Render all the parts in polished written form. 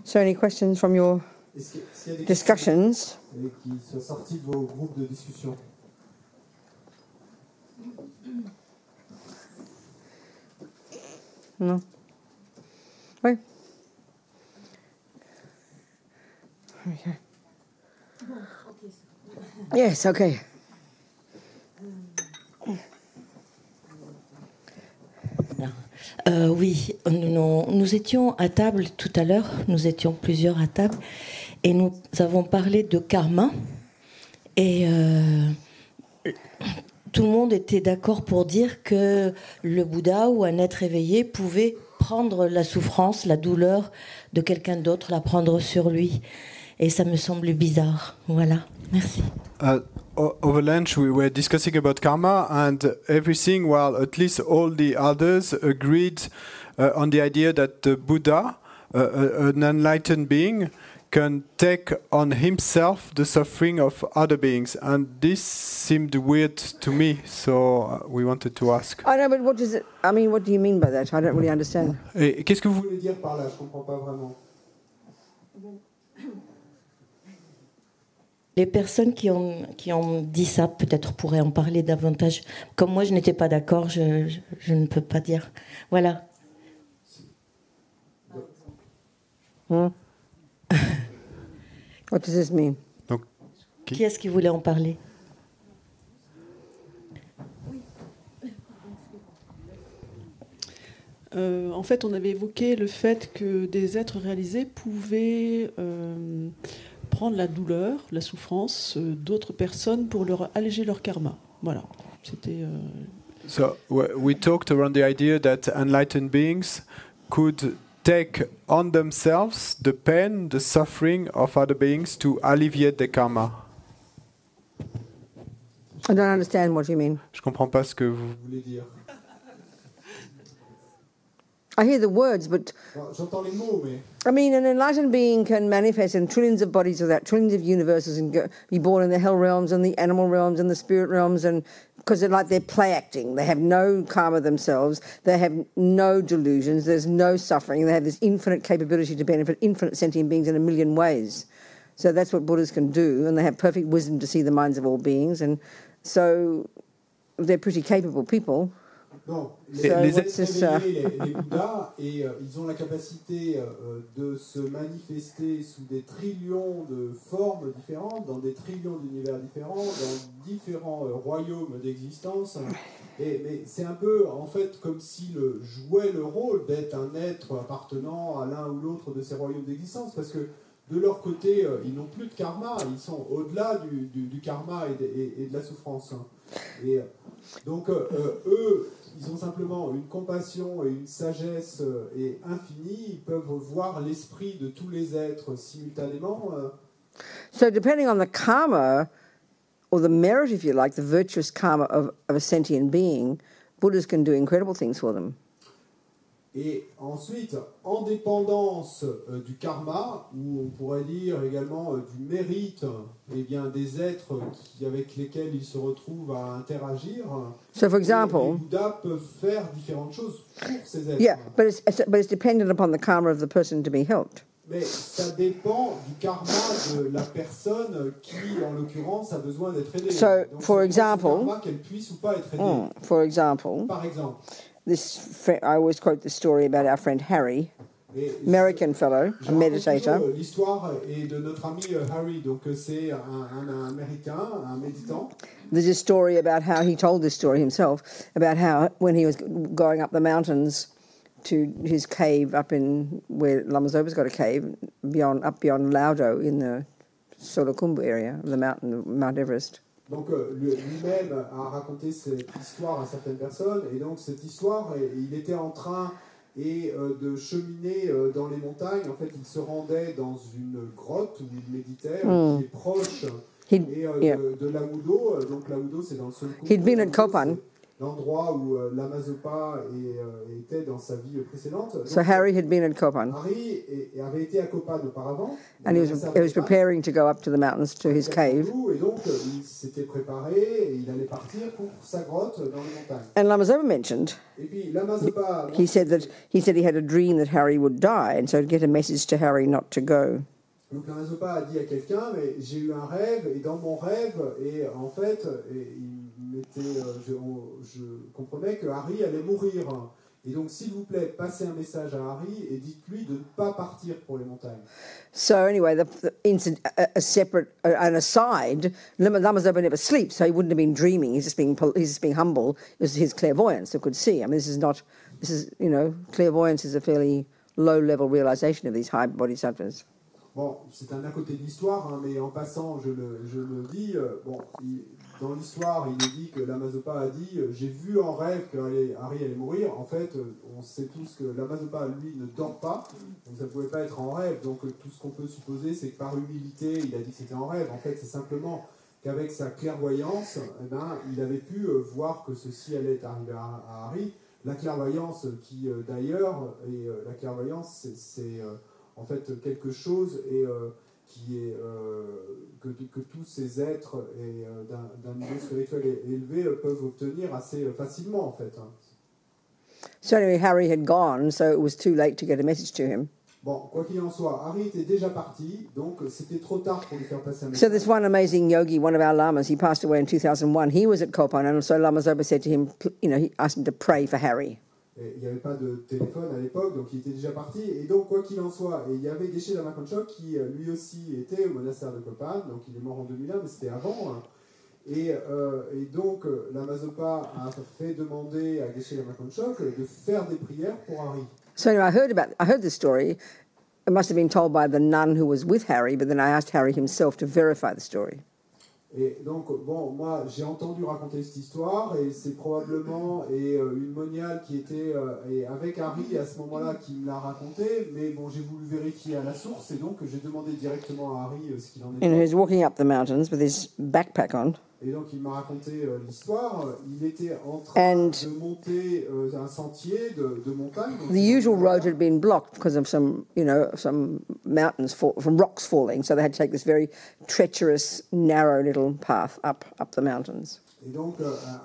So any questions from your discussions? Qui sont sortis de vos groupes de discussion. No. Oui. Okay. Yes, okay. Oui, nous étions à table tout à l'heure, nous étions plusieurs à table, et nous avons parlé de karma, et tout le monde était d'accord pour dire que le Bouddha ou un être éveillé pouvait prendre la souffrance, la douleur de quelqu'un d'autre, la prendre sur lui. Et ça me semble bizarre. Voilà, merci. Over lunch, we were discussing about karma and everything, while at least all the others agreed on the idea that the Buddha, an enlightened being, can take on himself the suffering of other beings. And this seemed weird to me, so we wanted to ask. I know, but what does it, I mean, what do you mean by that? I don't really understand. Et qu'est-ce que vous voulez dire par là? Je comprends pas vraiment. Les personnes qui ont dit ça, peut-être pourraient en parler davantage. Comme moi, je n'étais pas d'accord, je ne peux pas dire. Voilà. What does this mean? Donc, qui est-ce qui voulait en parler? En fait, on avait évoqué le fait que des êtres réalisés pouvaient prendre la douleur, la souffrance d'autres personnes pour leur alléger leur karma. Voilà. C'était. So we talked around the idea that enlightened beings could take on themselves the pain, the suffering of other beings to alleviate their karma. I don't understand what you mean. Je comprends pas ce que vous voulez dire. I hear the words, but j'entends les mots, mais I mean, an enlightened being can manifest in trillions of bodies without trillions of universes and be born in the hell realms and the animal realms and the spirit realms, and because they're play acting. They have no karma themselves. They have no delusions. There's no suffering. They have this infinite capability to benefit infinite sentient beings in a million ways. So that's what Buddhas can do, and they have perfect wisdom to see the minds of all beings, and so they're pretty capable people. Non, les Bouddhas, et ils ont la capacité de se manifester sous des trillions de formes différentes, dans des trillions d'univers différents, dans différents royaumes d'existence. Mais c'est un peu, en fait, comme s'ils jouaient le rôle d'être un être appartenant à l'un ou l'autre de ces royaumes d'existence, parce que de leur côté, ils n'ont plus de karma, ils sont au-delà du karma et de la souffrance. Et donc, eux, ils ont simplement une compassion et une sagesse infinie. Ils peuvent voir l'esprit de tous les êtres simultanément. So depending on the karma, or the merit, if you like, the virtuous karma of a sentient being, Buddhas can do incredible things for them. Et ensuite, en dépendance du karma, ou on pourrait dire également du mérite, eh bien, des êtres avec lesquels ils se retrouvent à interagir, so for example, les Bouddhas peuvent faire différentes choses pour ces êtres. Yeah, but it's dependent upon the karma of the person to be helped. Mais ça dépend du karma de la personne qui, en l'occurrence, a besoin d'être aidée. So, donc, for example, karma qu'elle puisse ou pas être aidée. For example, par exemple, I always quote the story about our friend Harry, American fellow, a meditator. L'histoire est de notre ami Harry, donc c'est un Américain, un méditant. There's a story about how he told this story himself, about how when he was going up the mountains to his cave up in where Lama Zopa's got a cave, up beyond Laudo in the Solokhumbu area of the mountain, Mount Everest. Donc lui-même a raconté cette histoire à certaines personnes, et donc cette histoire, il était en train de cheminer dans les montagnes. En fait, il se rendait dans une grotte où il méditait, qui est proche de Laudo. Donc Laudo, c'est dans le Solokhumbu. He'd been at Kopan. l'endroit où l'Amazopa était dans sa vie précédente. Donc, So Harry had been at Kopan. Harry avait été à Kopan auparavant. And he was preparing to go up to the mountains to his cave. Et donc, il s'était préparé et il allait partir pour sa grotte dans les montagnes. And Lama Zopa mentioned, Et puis, l'Amazopa... he said he had a dream that Harry would die, and so to get a message to Harry not to go. Donc l'Amazopa a dit à quelqu'un, mais j'ai eu un rêve, et dans mon rêve, et en fait, je comprenais que Harry allait mourir. Et donc, s'il vous plaît, passez un message à Harry et dites-lui de ne pas partir pour les montagnes. So anyway, a separate, an aside, Lama Zopa never sleeps, so he wouldn't have been dreaming. He's just being humble. It was his clairvoyance that could see. I mean, clairvoyance is a fairly low-level realization of these high bodhisattvas. Bon, c'est un à côté de l'histoire, hein, mais en passant, je le dis. Dans l'histoire, il est dit que l'Amazopa a dit « J'ai vu en rêve que Harry allait mourir ». En fait, on sait tous que l'Amazopa, lui, ne dort pas, donc ça ne pouvait pas être en rêve. Donc tout ce qu'on peut supposer, c'est que par humilité, il a dit que c'était en rêve. En fait, c'est simplement qu'avec sa clairvoyance, il avait pu voir que ceci allait arriver à Harry. La clairvoyance qui, d'ailleurs, la clairvoyance, c'est en fait quelque chose qui est que tous ces êtres d'un niveau spirituel élevé peuvent obtenir assez facilement en fait. So anyway, Harry had gone, so it was too late to get a message to him. Bon, quoi qu'il en soit, Harry était déjà parti, donc c'était trop tard pour lui faire passer un message. So this one amazing yogi, one of our lamas, he passed away in 2001. He was at Kopan, and so Lama Zopa said to him, he asked him to pray for Harry. Et il n'y avait pas de téléphone à l'époque, donc il était déjà parti. Et donc, quoi qu'il en soit, il y avait Geshe Lama Kongtrul qui, lui aussi, était au monastère de Kopan. Donc, il est mort en 2001, mais c'était avant. Hein. Et donc, l'Amazopa a fait demander à Geshe Lama Kongtrul de faire des prières pour Harry. So anyway, I heard this story. It must have been told by the nun who was with Harry, but then I asked Harry himself to verify the story. Et donc, bon, moi, j'ai entendu raconter cette histoire, et c'est probablement une moniale qui était avec Harry à ce moment-là qui me l'a raconté, mais bon, j'ai voulu vérifier à la source, et donc j'ai demandé directement à Harry ce qu'il en était. And he was walking up the mountains with his backpack on. Et donc, il m'a raconté l'histoire. Il était en train de monter un sentier de montagne. The usual road had been blocked because of some mountains, from rocks falling. So they had to take this very treacherous, narrow little path up the mountains. Et donc,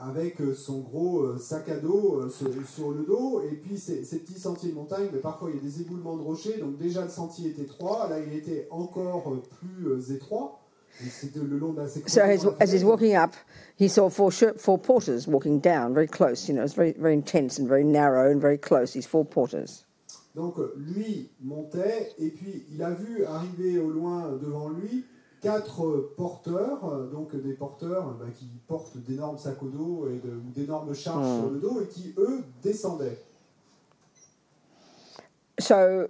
avec son gros sac à dos sur le dos, et puis ces petits sentiers de montagne, mais parfois il y a des éboulements de rochers. Donc déjà, le sentier était étroit. Là, il était encore plus étroit. So as he's walking up, he saw four porters walking down very close. It's very, very intense and very narrow and very close. These four porters. Donc lui montait et puis il a vu arriver au loin devant lui 4 porteurs, donc des porteurs qui portent d'énormes sacs au dos ou d'énormes charges sur le dos et qui eux descendaient. So.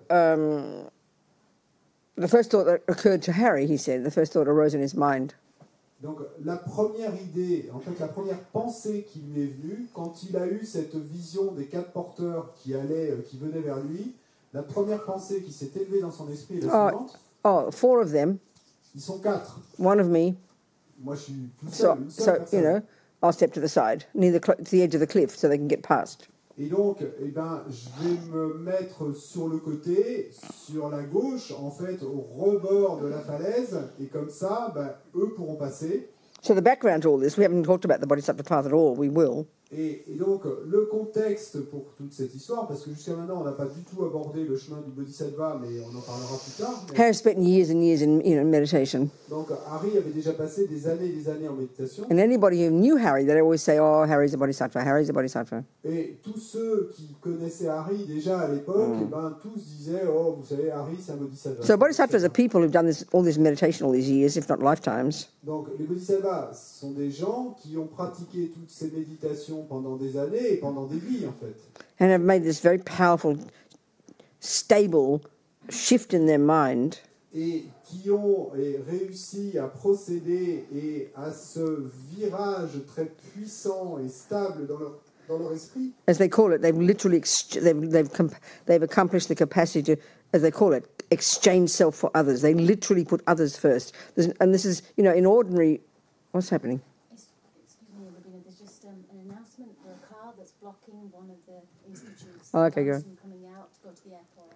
The first thought that occurred to Harry, he said, the first thought arose in his mind. Donc la première idée, en fait la première pensée qui lui est venue, quand il a eu cette vision des 4 porteurs qui venaient vers lui, la première pensée qui s'est élevée dans son esprit est la suivante. 4 of them. Ils sont 4. One of me. Moi je suis tout seul, une seule personne. You know, I'll step to the side, near to the edge of the cliff, so they can get past. Et donc, je vais me mettre sur le côté, sur la gauche, en fait, au rebord de la falaise, et comme ça, eux pourront passer. So the background to all this, we haven't talked about the Bodhisattva path at all, we will. Et donc, le contexte pour toute cette histoire, parce que jusqu'à maintenant, on n'a pas du tout abordé le chemin du Bodhisattva, mais on en parlera plus tard. Harry spent years and years in meditation. Donc, Harry avait déjà passé des années en méditation. And anybody who knew Harry, they'd always say, "Oh, Harry's a Bodhisattva, Harry's a Bodhisattva." Et tous ceux qui connaissaient Harry déjà à l'époque, tous disaient, "Oh, vous savez, Harry, c'est un Bodhisattva." So Bodhisattvas are people who've done all this meditation all these years, if not lifetimes. Donc, les Bodhisattvas sont des gens qui ont pratiqué toutes ces méditations pendant des années et pendant des vies, en fait. And have made this very powerful, stable shift in their mind. Et qui ont réussi à procéder et à ce virage très puissant et stable dans leur esprit. As they call it, they've literally they've accomplished the capacity to, as they call it, exchange self for others. They literally put others first. And this is, in ordinary. What's happening? Excuse me, Robina, there's just an announcement for one of the institutes. Oh, okay, good. Coming out to go to the airport.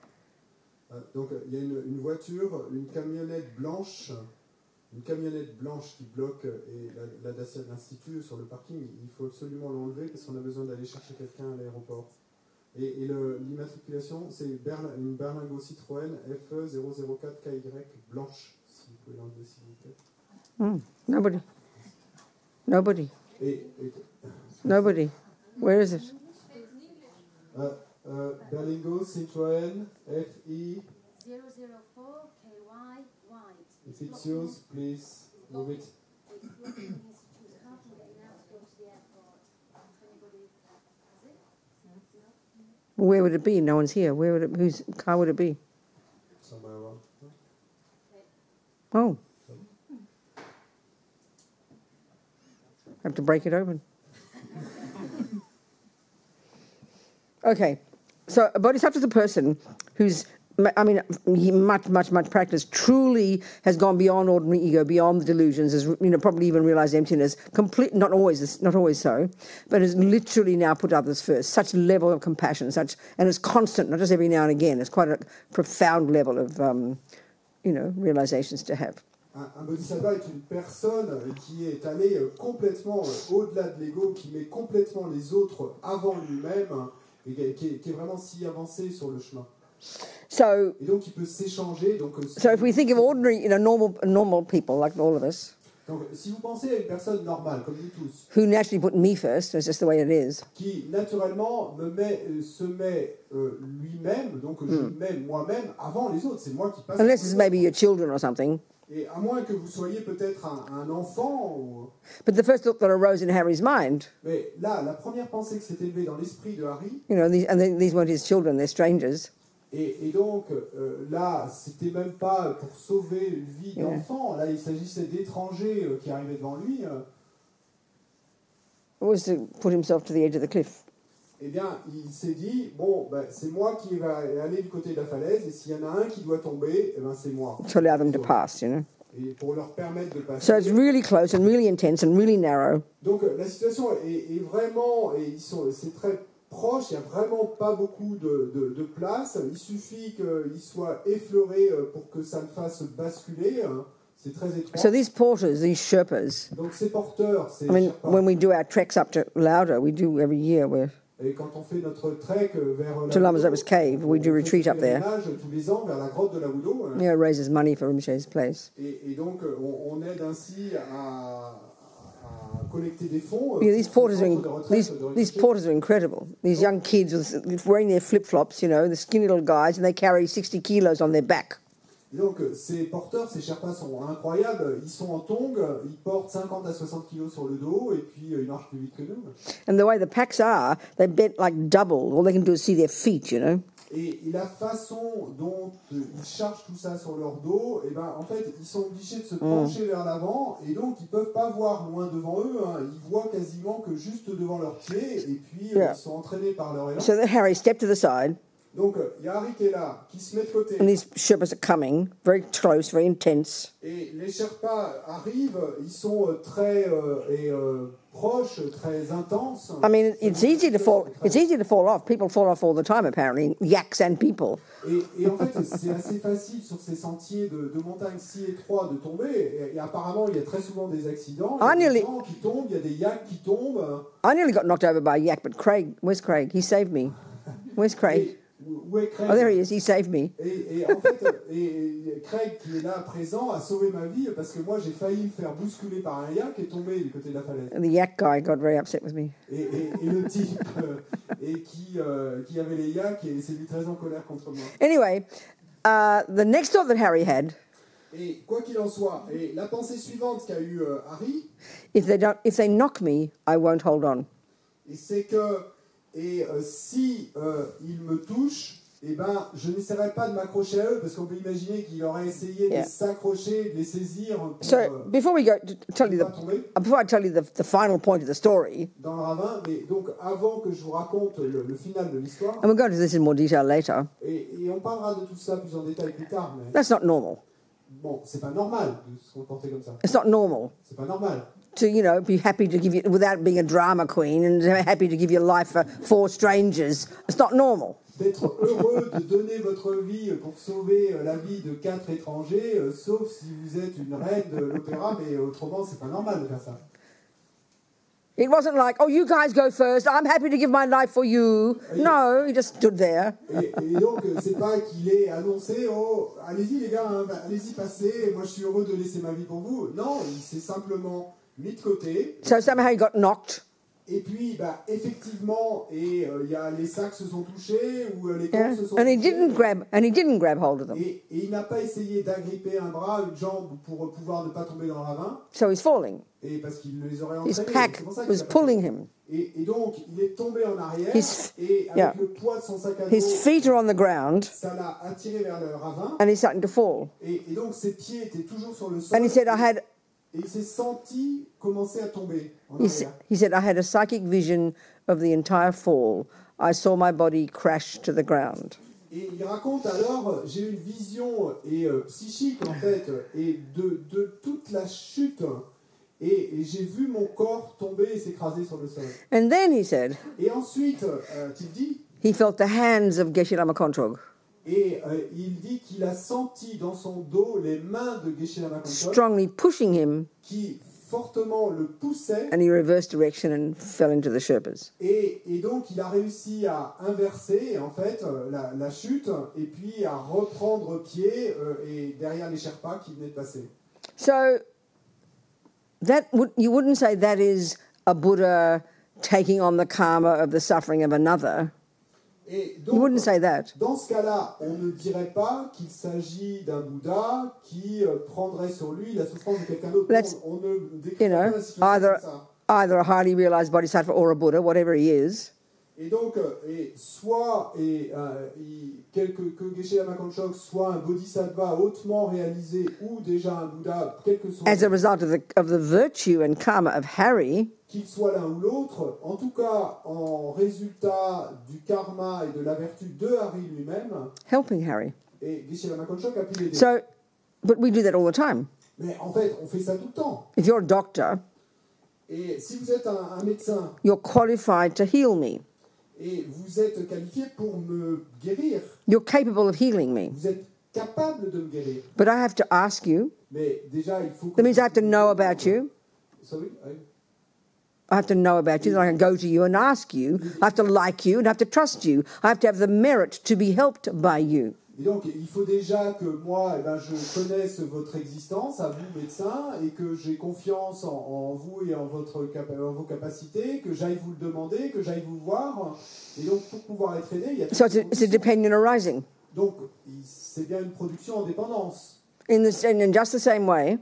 Donc il y a une voiture, une camionnette blanche qui bloque la Dacia de l'Institut sur le parking. Il faut absolument l'enlever parce qu'on a besoin d'aller chercher quelqu'un à l'aéroport. Et l'immatriculation, c'est une berlingot Citroën FE004KY blanche. Si vous pouvez l'enlever, s'il vous plaît. Nobody. Nobody. Where is it? Berlingot Citroën FI. 004KY white. If it's yours, please move it. Where would it be? No one's here. Whose car would it be? Somewhere around. Oh. Have to break it open. Okay. So a bodhisattva is a person who's, much practice, truly has gone beyond ordinary ego, beyond the delusions, has probably even realized emptiness. Not always so, but has literally now put others first. Such level of compassion, and it's constant, not just every now and again. It's quite a profound level of, realizations to have. Un bodhisattva est une personne qui est allée complètement au-delà de l'ego, qui met complètement les autres avant lui-même, et qui est vraiment si avancé sur le chemin. Et donc il peut s'échanger. So if we think of ordinary, normal people like all of us, donc si vous pensez à une personne normale comme nous tous, who naturally put me first, that's just the way it is, qui naturellement se met lui-même, donc je mets moi-même avant les autres, c'est moi qui passe. Unless it's maybe your children or something. Et à moins que vous soyez peut-être un enfant. But the first thought that arose in Harry's mind. Mais là, la première pensée qui s'est élevée dans l'esprit de Harry. These weren't his children; they're strangers. Et donc là, c'était même pas pour sauver une vie d'enfant. Là, il s'agissait d'étrangers qui arrivaient devant lui. It was to put himself to the edge of the cliff. Eh bien, il s'est dit, c'est moi qui va aller du côté de la falaise, et s'il y en a un qui doit tomber, c'est moi. To allow them to pass, Et pour leur permettre de passer. So it's really close and really intense and really narrow. Donc la situation est vraiment, c'est très proche, il n'y a vraiment pas beaucoup de place. Il suffit qu'il soit effleuré pour que ça le fasse basculer. C'est très étroit. So these porters, these Sherpas. Donc ces porteurs, ces Sherpas. When we do our treks up to Lauda, we do every year. Et quand on fait notre trek vers to Lama Zopa's cave, we do retreat up there. Tous les ans vers la grotte de la Wudo. Raises money for Rinpoche's place. Et donc on aide ainsi à collecter des fonds. These porters are incredible. These young kids wearing their flip-flops, the skinny little guys, and they carry 60 kilos on their back. Et donc ces porteurs, ces Sherpas sont incroyables. Ils sont en tongs, ils portent 50 à 60 kilos sur le dos, et puis ils marchent plus vite que nous. And the way the packs are, they're bent like double. All they can do is see their feet, Et la façon dont ils chargent tout ça sur leur dos, en fait, ils sont obligés de se pencher vers l'avant, et donc ils peuvent pas voir loin devant eux. Ils voient quasiment que juste devant leurs pieds, et puis ils sont entraînés par leur élan. So that Harry stepped to the side. Donc, il y a Harry qui est là, qui se met de côté. And these Sherpas are coming, very close, very intense. Et les Sherpas arrivent, ils sont très proches, très intenses. It's easy to fall off. People fall off all the time, apparently, yaks and people. Et en fait, c'est assez facile sur ces sentiers de montagne si étroits de tomber. Et apparemment, il y a très souvent des accidents. Il y a des gens qui tombent, il y a des yaks qui tombent. I nearly got knocked over by a yak, but where's Craig? He saved me. Where's Craig? Où est Craig? Oh, there he is. He saved me. Et en fait, Craig, qui est là présent, a sauvé ma vie parce que moi, j'ai failli me faire bousculer par un yak et tomber du côté de la falaise. And the yak guy got very upset with me. Et le type qui avait les yaks s'est mis très en colère contre moi. Anyway, the next thought that Harry had. Et quoi qu'il en soit, et la pensée suivante qu'a eu Harry. If they knock me, I won't hold on. Et c'est que si ils me touchent, je n'essaierai pas de m'accrocher à eux, parce qu'on peut imaginer qu'il aurait essayé de s'accrocher, de les saisir. Before I tell you the final point of the story, dans le ravin, mais donc avant que je vous raconte le final de l'histoire, and we'll go into this in more detail later. Et on parlera de tout ça plus en détail plus tard. Mais that's not normal. bon, c'est pas normal de se comporter comme ça. It's not normal C'est pas normal. to, be happy to give you, without being a drama queen, and happy to give your life for 4 strangers. It's not normal. D'être heureux de donner votre vie pour sauver la vie de 4 étrangers, sauf si vous êtes une reine de l'opéra, mais autrement, c'est pas normal de faire ça. It wasn't like, oh, you guys go first, I'm happy to give my life for you. No, he just stood there. Et donc, c'est pas qu'il ait annoncé, oh, allez-y les gars, hein, allez-y, passez, moi je suis heureux de laisser ma vie pour vous. Non, il s'est simplement mis de côté. So somehow he got knocked. Et puis, effectivement, et les sacs se sont touchés, ou les corps se sont And he touchés. didn't grab hold of them. Et il n'a pas essayé d'agripper un bras, une jambe, pour pouvoir ne pas tomber dans le ravin. So he's falling. Et parce qu'il les aurait His entraînés. pack C'est pour ça qu'il was a pas pulling fait. him. Et donc, il est tombé en arrière, et avec yeah. le poids de son sac à dos, His feet are on the ground, ça l'a attiré vers le ravin. and he's starting to fall. Et donc, ses pieds étaient toujours sur le sol. And he said, Et il s'est senti commencer à tomber en he arrière. said, I had a psychic vision of the entire fall. I saw my body crash to the ground. Et il raconte alors, j'ai eu une vision psychique en fait, et de toute la chute, et j'ai vu mon corps tomber et s'écraser sur le sol. And then he said, Et ensuite, il dit, he felt the hands of Geshe-Lama Kontrog et il dit qu'il a senti dans son dos les mains de Geshe-Lama Kontrog strongly pushing him, qui fortement le poussaient, and he reversed direction and fell into the Sherpas. et donc il a réussi à inverser en fait la chute, et puis à reprendre pied et derrière les Sherpas qui venaient de passer. So you wouldn't say that is a Buddha taking on the karma of the suffering of another. Et You donc, wouldn't say that. dans ce cas-là, on ne dirait pas qu'il s'agit d'un Bouddha qui prendrait sur lui la souffrance de quelqu'un d'autre. On ne décrit pas la situation comme ça. Either a highly realized bodhisattva or a Buddha, whatever he is. Et donc, soit que Geshe-Lama Kontrog soit un bodhisattva hautement réalisé ou déjà un Bouddha, quel que soit, As a result of the virtue and karma of Harry, qu'il soit l'un ou l'autre, en tout cas en résultat du karma et de la vertu de Harry lui-même, helping Harry. et Geshe-Lama Kontrog a pu l'aider. So, but we do that all the time. Mais en fait, on fait ça tout le temps. If you're a doctor, Et si vous êtes un médecin you're qualified to heal me. et vous êtes qualifié pour me guérir, You're capable of healing me. vous êtes capable de me guérir. But I have to ask you. Mais déjà, il faut que... That means I have to know about you. Sorry? I have to know about you, then I can go to you and ask you. I have to like you and I have to trust you. I have to have the merit to be helped by you. Et donc, il faut déjà que moi, je connaisse votre existence, à vous, médecins, et que j'ai confiance en vous et en vos capacités, que j'aille vous le demander, que j'aille vous voir. Et donc, pour pouvoir être aidé, il y a... So it's a dependent arising. Donc, c'est bien une production en dépendance. In just the same way,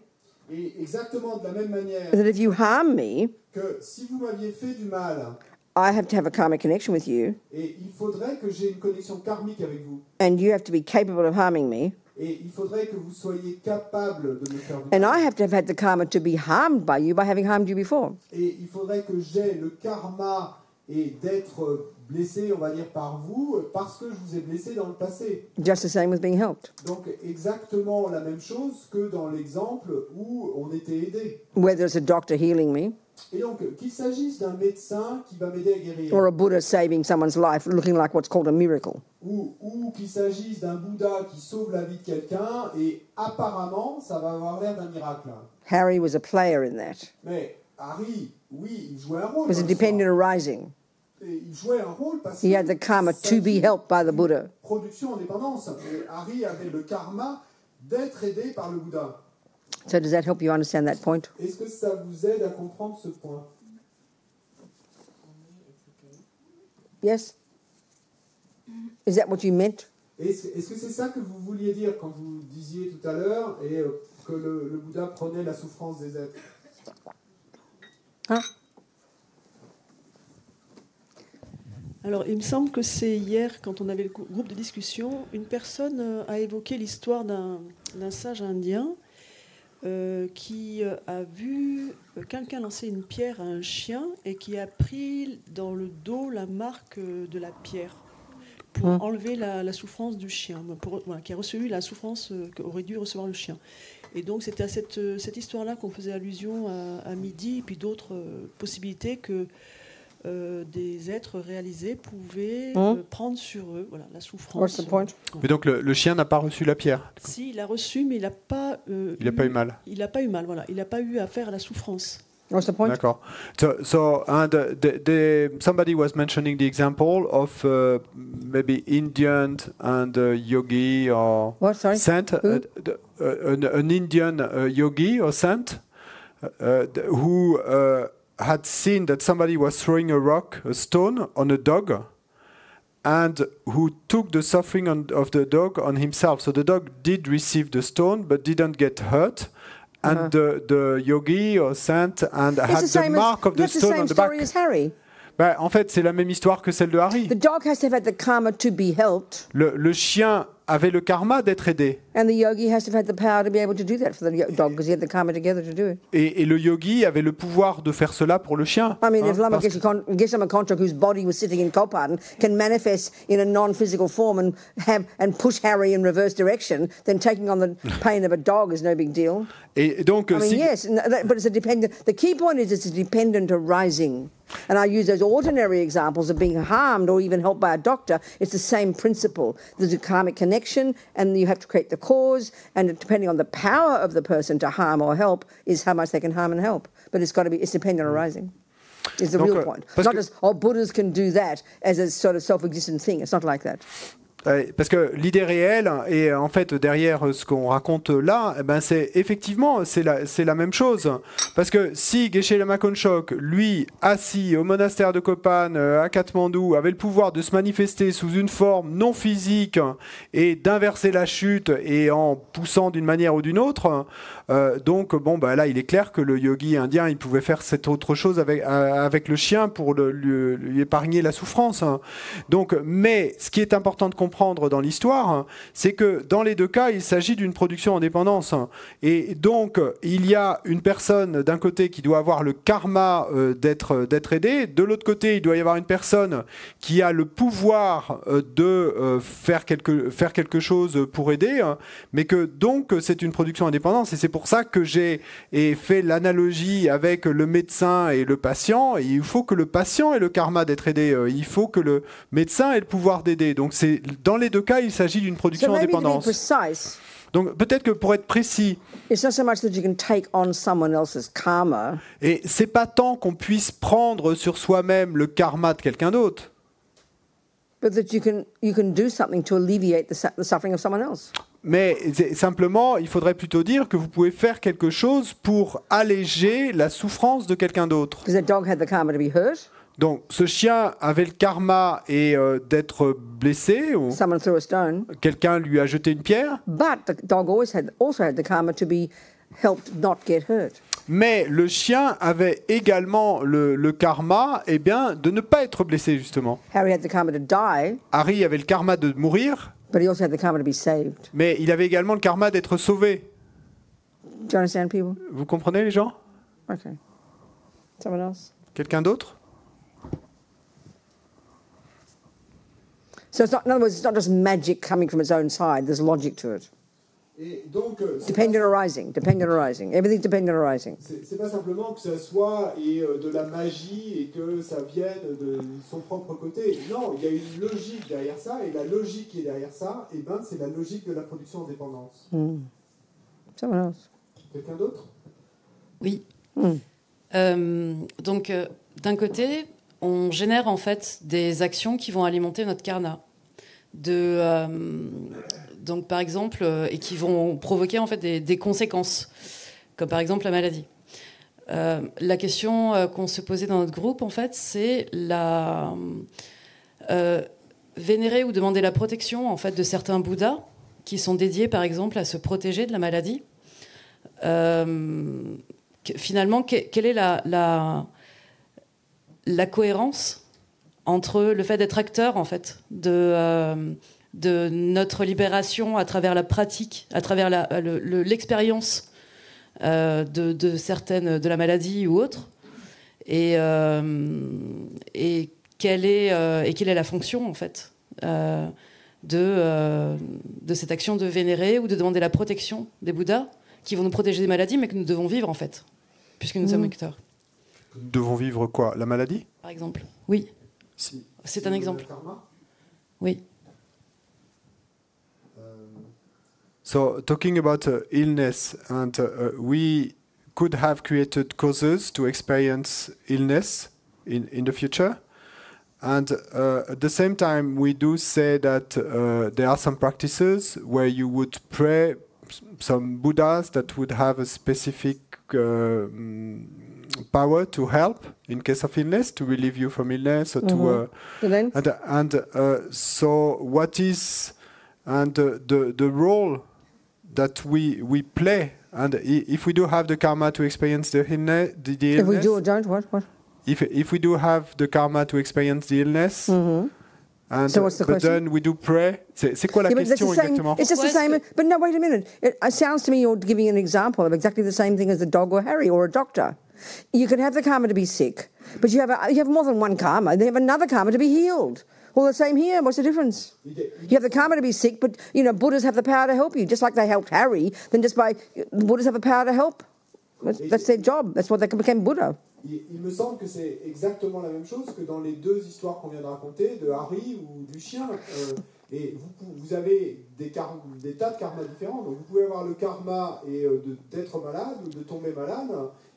Et exactement de la même manière that if you harm me, que si vous m'aviez fait du mal, I have to have a karmic connection with you, et il faudrait que j'ai une connexion karmique avec vous, and you have to be capable of harming me, et il faudrait que vous soyez capable de me faire du and mal, I have to have had the karma to be harmed by you by having harmed you before. et il faudrait que j'ai le karma et d'être blessé, on va dire, par vous, parce que je vous ai blessé dans le passé. Just the same with being helped. Donc exactement la même chose que dans l'exemple où on était aidé. Whether it's a doctor healing me, Et donc, qu'il s'agisse d'un médecin qui va m'aider à guérir, or a Buddha saving someone's life, looking like what's called a miracle. ou qu'il s'agisse d'un Bouddha qui sauve la vie de quelqu'un, et apparemment, ça va avoir l'air d'un miracle. Harry was a player in that. Mais Harry, oui, il jouait un rôle. It was a dans dependent l'histoire. arising. Et il jouait un rôle parce He had the karma to be helped by the Buddha. Production en dépendance. Et Harry avait le karma d'être aidé par le Bouddha. So does that help you understand that point? Est-ce que ça vous aide à comprendre ce point? Yes? Is that what you meant? Est-ce que c'est ça que vous vouliez dire quand vous disiez tout à l'heure et que le Bouddha prenait la souffrance des êtres? Huh? Alors, il me semble que c'est hier, quand on avait le groupe de discussion, une personne a évoqué l'histoire d'un sage indien qui a vu quelqu'un lancer une pierre à un chien et qui a pris dans le dos la marque de la pierre. pour enlever la souffrance du chien, qui a reçu la souffrance qu'aurait dû recevoir le chien. Et donc c'était à cette histoire-là qu'on faisait allusion à midi, et puis d'autres possibilités que des êtres réalisés pouvaient prendre sur eux la souffrance. What's the point? Mais donc le chien n'a pas reçu la pierre. Si, il a reçu, mais il n'a pas eu mal. Il n'a pas eu mal, voilà. Il n'a pas eu affaire à la souffrance. What's the point? D'accord. So and somebody was mentioning the example of maybe Indian and yogi or What, sorry? saint, an Indian yogi or saint who had seen that somebody was throwing a stone on a dog, and who took the suffering of the dog on himself. So the dog did receive the stone, but didn't get hurt. And the yogi or saint had the mark of the stone on the back. That's the same story as Harry. Ben, en fait, c'est la même histoire que celle de Harry. The dog has to have had the karma to be helped. Le chien avait le karma d'être aidé. And the yogi has to have had the power to be able to do that for the dog because he had the karma together to do it. Et le yogi avait le pouvoir de faire cela pour le chien. I mean, if Lama Geshe Kontrok, whose body was sitting in Kopan, can manifest in a non-physical form and push Harry in reverse direction, then taking on the pain of a dog is no big deal. Et donc, I mean, yes, but it's a dependent. The key point is it's a dependent arising. And I use those ordinary examples of being harmed or even helped by a doctor. It's the same principle. There's a karmic connection, and you have to create the cause. And depending on the power of the person to harm or help, is how much they can harm and help. But it's got to be. It's dependent arising. Is the real point. Not just Buddhas can do that as a sort of self-existent thing. It's not like that. Parce que l'idée réelle, et en fait derrière ce qu'on raconte là, eh ben c'est effectivement c'est la même chose. Parce que si Geshe Lama Konchok, lui, assis au monastère de Kopan à Katmandou, avait le pouvoir de se manifester sous une forme non physique et d'inverser la chute et en poussant d'une manière ou d'une autre, donc bon bah là il est clair que le yogi indien il pouvait faire cette autre chose avec le chien pour lui épargner la souffrance. Donc, mais ce qui est important de comprendre dans l'histoire, c'est que dans les deux cas, il s'agit d'une production en dépendance. Et donc, il y a une personne d'un côté qui doit avoir le karma d'être aidée, de l'autre côté, il doit y avoir une personne qui a le pouvoir de faire quelque chose pour aider, mais que donc c'est une production en dépendance. Et c'est pour ça que j'ai fait l'analogie avec le médecin et le patient. Et il faut que le patient ait le karma d'être aidé. Il faut que le médecin ait le pouvoir d'aider. Donc c'est dans les deux cas, il s'agit d'une production en dépendance. Donc peut-être que pour être précis, it's not so much that you can take on someone else's karma. Et c'est pas tant qu'on puisse prendre sur soi-même le karma de quelqu'un d'autre. But that you can do something to alleviate the suffering of someone else. Mais simplement, il faudrait plutôt dire que vous pouvez faire quelque chose pour alléger la souffrance de quelqu'un d'autre. Because that dog had the karma to be hurt. Donc, ce chien avait le karma et d'être blessé, ou Someone threw a stone. Quelqu'un lui a jeté une pierre. But the dog also had the karma to be helped not get hurt. Mais le chien avait également le karma, eh bien, de ne pas être blessé justement. Harry had the karma to die. Harry avait le karma de mourir. But he also had the karma to be saved. Mais il avait également le karma d'être sauvé. Do you understand, people? Vous comprenez les gens? Okay. Someone else? Quelqu'un d'autre? So in other words, it's not just magic coming from its own side. There's logic to it. Et donc, dependent arising. Everything's dependent arising. C'est pas simplement que ça soit de la magie et que ça vienne de son propre côté. Non, il y a une logique derrière ça, et la logique qui est derrière ça, eh ben, c'est la logique de la production en dépendance. Someone else? Quelqu'un d'autre? Oui. Donc, d'un côté, on génère en fait des actions qui vont alimenter notre karma. Donc, par exemple, et qui vont provoquer en fait des conséquences, comme par exemple la maladie. La question qu'on se posait dans notre groupe, en fait, c'est vénérer ou demander la protection en fait de certains Bouddhas qui sont dédiés, par exemple, à se protéger de la maladie. Finalement, quelle est la cohérence entre le fait d'être acteur en fait de notre libération à travers la pratique, à travers l'expérience de la maladie ou autre, et quelle est la fonction en fait de cette action de vénérer ou de demander la protection des Bouddhas qui vont nous protéger des maladies, mais que nous devons vivre en fait, puisque nous sommes vecteurs. Nous devons vivre quoi? La maladie? Par exemple. Oui. Si. C'est un exemple. Oui. So talking about illness, and we could have created causes to experience illness in the future. And at the same time, we do say that there are some practices where you would pray some Buddhas that would have a specific power to help in case of illness, to relieve you from illness, or to. So what is the role that we play, and if we do have the karma to experience the illness, if we do or don't, what? If we do have the karma to experience the illness, and so what's the but question? then we do pray. C'est quoi la question exactement? It's just the same. But no, wait a minute. It sounds to me you're giving an example of exactly the same thing as a dog or Harry or a doctor. You can have the karma to be sick, but you have more than one karma. They have another karma to be healed. Well, the same here. What's the difference? You have the karma to be sick, but Buddhas have the power to help you, just like they helped Harry. Then Buddhas have the power to help. That's their job. That's what they became Buddha. Il me semble que c'est exactement la même chose que dans les deux histoires qu'on vient de raconter, de Harry ou du chien. Et vous avez des tas de karmas différents. Donc vous pouvez avoir le karma d'être malade ou de tomber malade.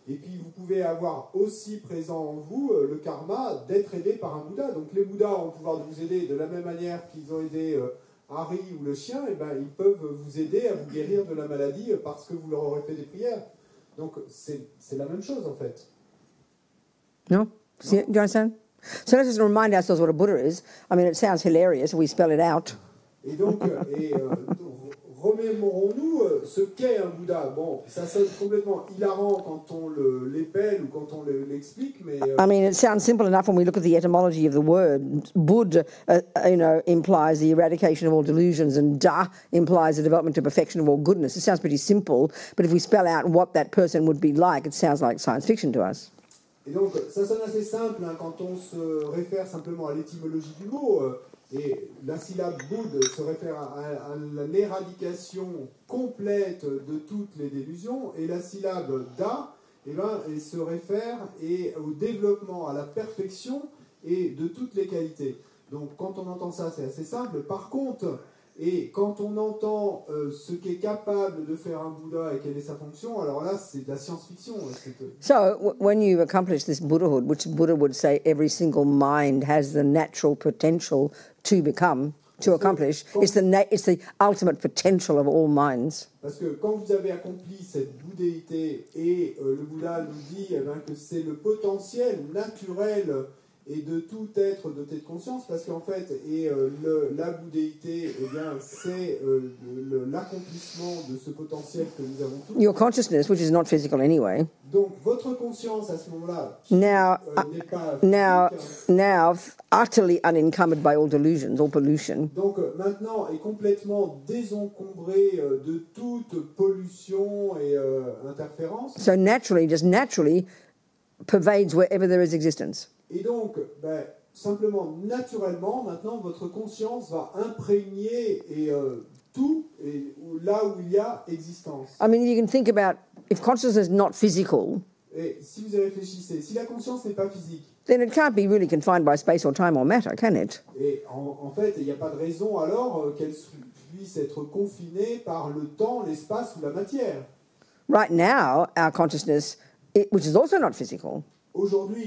Et puis vous pouvez avoir aussi présent en vous le karma d'être aidé par un Bouddha. Donc les Bouddhas ont le pouvoir de vous aider de la même manière qu'ils ont aidé Harry ou le chien. Et ben ils peuvent vous aider à vous guérir de la maladie parce que vous leur aurez fait des prières. Donc c'est la même chose en fait. No? See, do you understand? So let's just remind ourselves what a Buddha is. I mean, it sounds hilarious if we spell it out. Et donc, remémorons-nous ce qu'est un Bouddha. Bon, ça sonne complètement hilarant quand on l'épelle ou quand on l'explique, mais... I mean, it sounds simple enough when we look at the etymology of the word. Bud, implies the eradication of all delusions, and da implies the development to perfection of all goodness. It sounds pretty simple, but if we spell out what that person would be like, it sounds like science fiction to us. Et donc, ça sonne assez simple quand on se réfère simplement à l'étymologie du mot. Et la syllabe Bouddha se réfère à l'éradication complète de toutes les délusions. Et la syllabe Da, elle se réfère au développement, à la perfection et de toutes les qualités. Donc, quand on entend ça, c'est assez simple. Par contre, et quand on entend ce qu'est capable de faire un Bouddha et quelle est sa fonction, alors là, c'est de la science-fiction. So, when you accomplish this Buddhahood, which Buddha would say every single mind has the natural potential to accomplish, it's the ultimate potential of all minds. Parce que quand vous avez accompli cette bouddhéité, et le Bouddha nous dit que c'est le potentiel naturel et de tout être doté de conscience, parce qu'en fait, la bouddhéité, c'est l'accomplissement de ce potentiel que nous avons tous. Your consciousness, which is not physical anyway. Donc, votre conscience à ce moment-là, n'est pas now utterly unencumbered by all delusions, all pollution. Donc, maintenant, est complètement désencombrée de toute pollution et interférence. So naturally pervades wherever there is existence. Et donc, simplement, naturellement, maintenant, votre conscience va imprégner tout là où il y a existence. I mean, you can think about, if consciousness is not physical, et si vous y réfléchissez, si la conscience n'est pas physique, then it can't be really confined by space or time or matter, can it? Et en fait, il n'y a pas de raison alors qu'elle puisse être confinée par le temps, l'espace ou la matière. Right now, our consciousness, which is also not physical,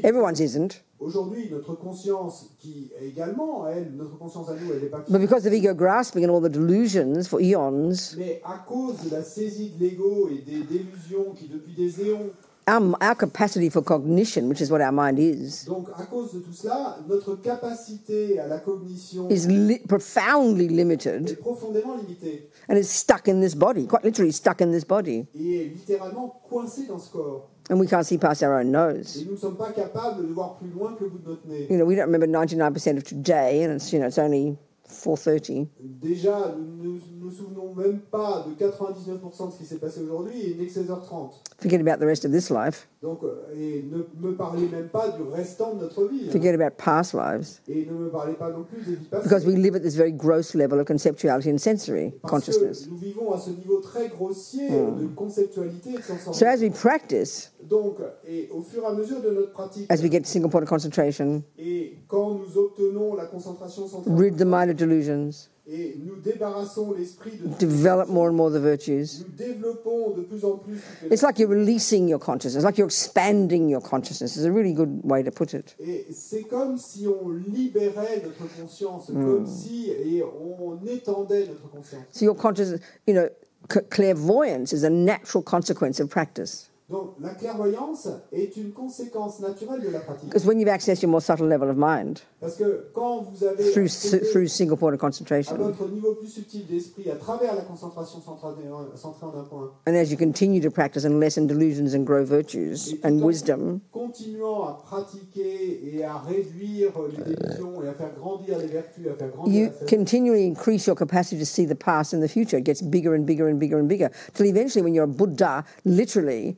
everyone's isn't. Aujourd'hui, notre conscience, qui est également, notre conscience à nous, elle n'est pas physique. But because of ego grasping and all the delusions for eons, mais à cause de la saisie de l'ego et des délusions qui, depuis des éons, our capacity for cognition, which is what our mind is, donc à cause de tout cela, notre capacité à la cognition is profoundly limited. Est profondément limitée. And is stuck in this body, quite literally stuck in this body. Et est littéralement coincée dans ce corps. And we can't see past our own nose. Et nous ne sommes pas capables de voir plus loin que le bout de notre nez. We don't remember 99% of today, and it's only 4:30. Déjà, nous nous souvenons même pas de 99% de ce qui s'est passé aujourd'hui et il n'est que 16h30. Forget about the rest of this life. Donc, et ne me parlez même pas du restant de notre vie. Forget about past lives. Et ne me parlez pas non plus des vies passées. Because we live at this very gross level of conceptuality and sensory consciousness. Que nous vivons à ce niveau très grossier de conceptualité et de sensorialité. So as we practice, donc, et au fur et à mesure de notre pratique, as we get single point of concentration, et quand nous obtenons la concentration centrale, rid the mind of delusions, et nous débarrassons l'esprit de develop more and more the virtues. Nous développons de plus en plus. It's like you're releasing your consciousness, like you're expanding your consciousness. It's a really good way to put it. Et c'est comme si on libérait notre conscience, comme si et on étendait notre conscience. So your consciousness, you know, clairvoyance is a natural consequence of practice. Donc la clairvoyance est une conséquence naturelle de la pratique. Because when you've accessed your more subtle level of mind, parce que quand vous avez through single point of concentration, à votre niveau plus subtil d'esprit, à travers la concentration centrée en un point, and as you continue to practice and lessen delusions and grow virtues and wisdom, continuant à pratiquer et à réduire les délusions et à faire grandir les vertus, à faire grandir you la sagesse, continually increase your capacity to see the past and the future. It gets bigger and bigger and bigger and bigger, till eventually when you're a Buddha, literally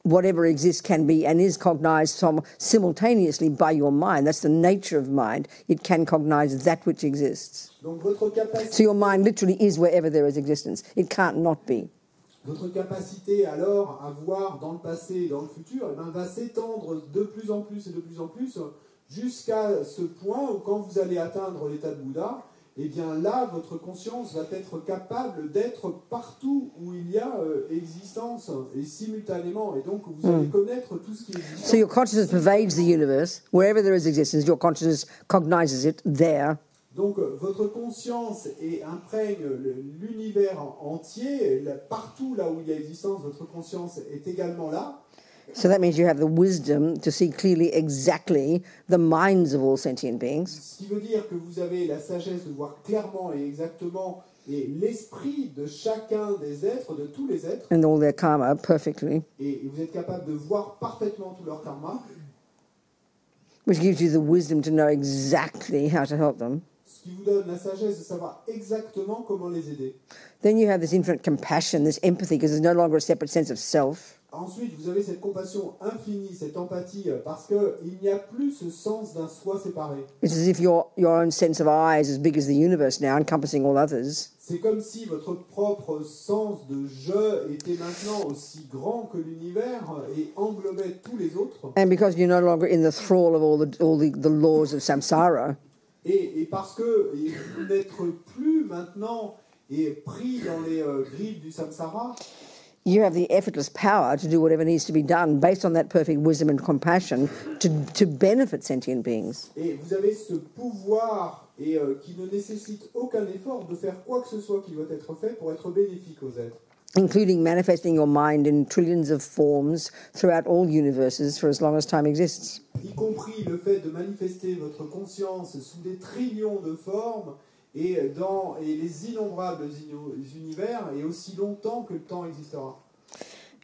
whatever exists can be and is cognized simultaneously by your mind. That's the nature of mind. It can cognize that which exists. Donc votre capacité, so your mind literally is wherever there is existence. It can't not be. Votre capacité alors à voir dans le passé et dans le futur va s'étendre de plus en plus et de plus en plus jusqu'à ce point où quand vous allez atteindre l'état de Bouddha, et bien là, votre conscience va être capable d'être partout où il y a existence et simultanément. Et donc, vous allez connaître tout ce qui existe. So your consciousness pervades the universe. Wherever there is existence, your consciousness cognizes it there. Donc, votre conscience imprègne l'univers entier. Partout là où il y a existence, votre conscience est également là. So that means you have the wisdom to see clearly exactly the minds of all sentient beings. Ce qui veut dire que vous avez la sagesse de voir clairement et exactement l'esprit de chacun des êtres, de tous les êtres. And all their karma perfectly. Et vous êtes capable de voir parfaitement tout leur karma. Which gives you the wisdom to know exactly how to help them. Ce qui vous donne la sagesse de savoir exactement comment les aider. Then you have this infinite compassion, this empathy, because there's no longer a separate sense of self. Ensuite, vous avez cette compassion infinie, cette empathie, parce qu'il n'y a plus ce sens d'un soi séparé. It's as if your own sense of I is as big as the universe now, encompassing all others. C'est comme si votre propre sens de je était maintenant aussi grand que l'univers et englobait tous les autres. And because you're no longer in the thrall of all the laws of samsara. Et parce que vous n'êtes plus maintenant pris dans les griffes du samsara. You have the effortless power to do whatever needs to be done based on that perfect wisdom and compassion to benefit sentient beings. Et vous avez ce pouvoir qui ne nécessite aucun effort de faire quoi que ce soit qui doit être fait pour être bénéfique aux êtres. Including manifesting your mind in trillions of forms throughout all universes for as long as time exists. Y compris le fait de manifester votre conscience sous des trillions de formes et les innombrables univers et aussi longtemps que le temps existera.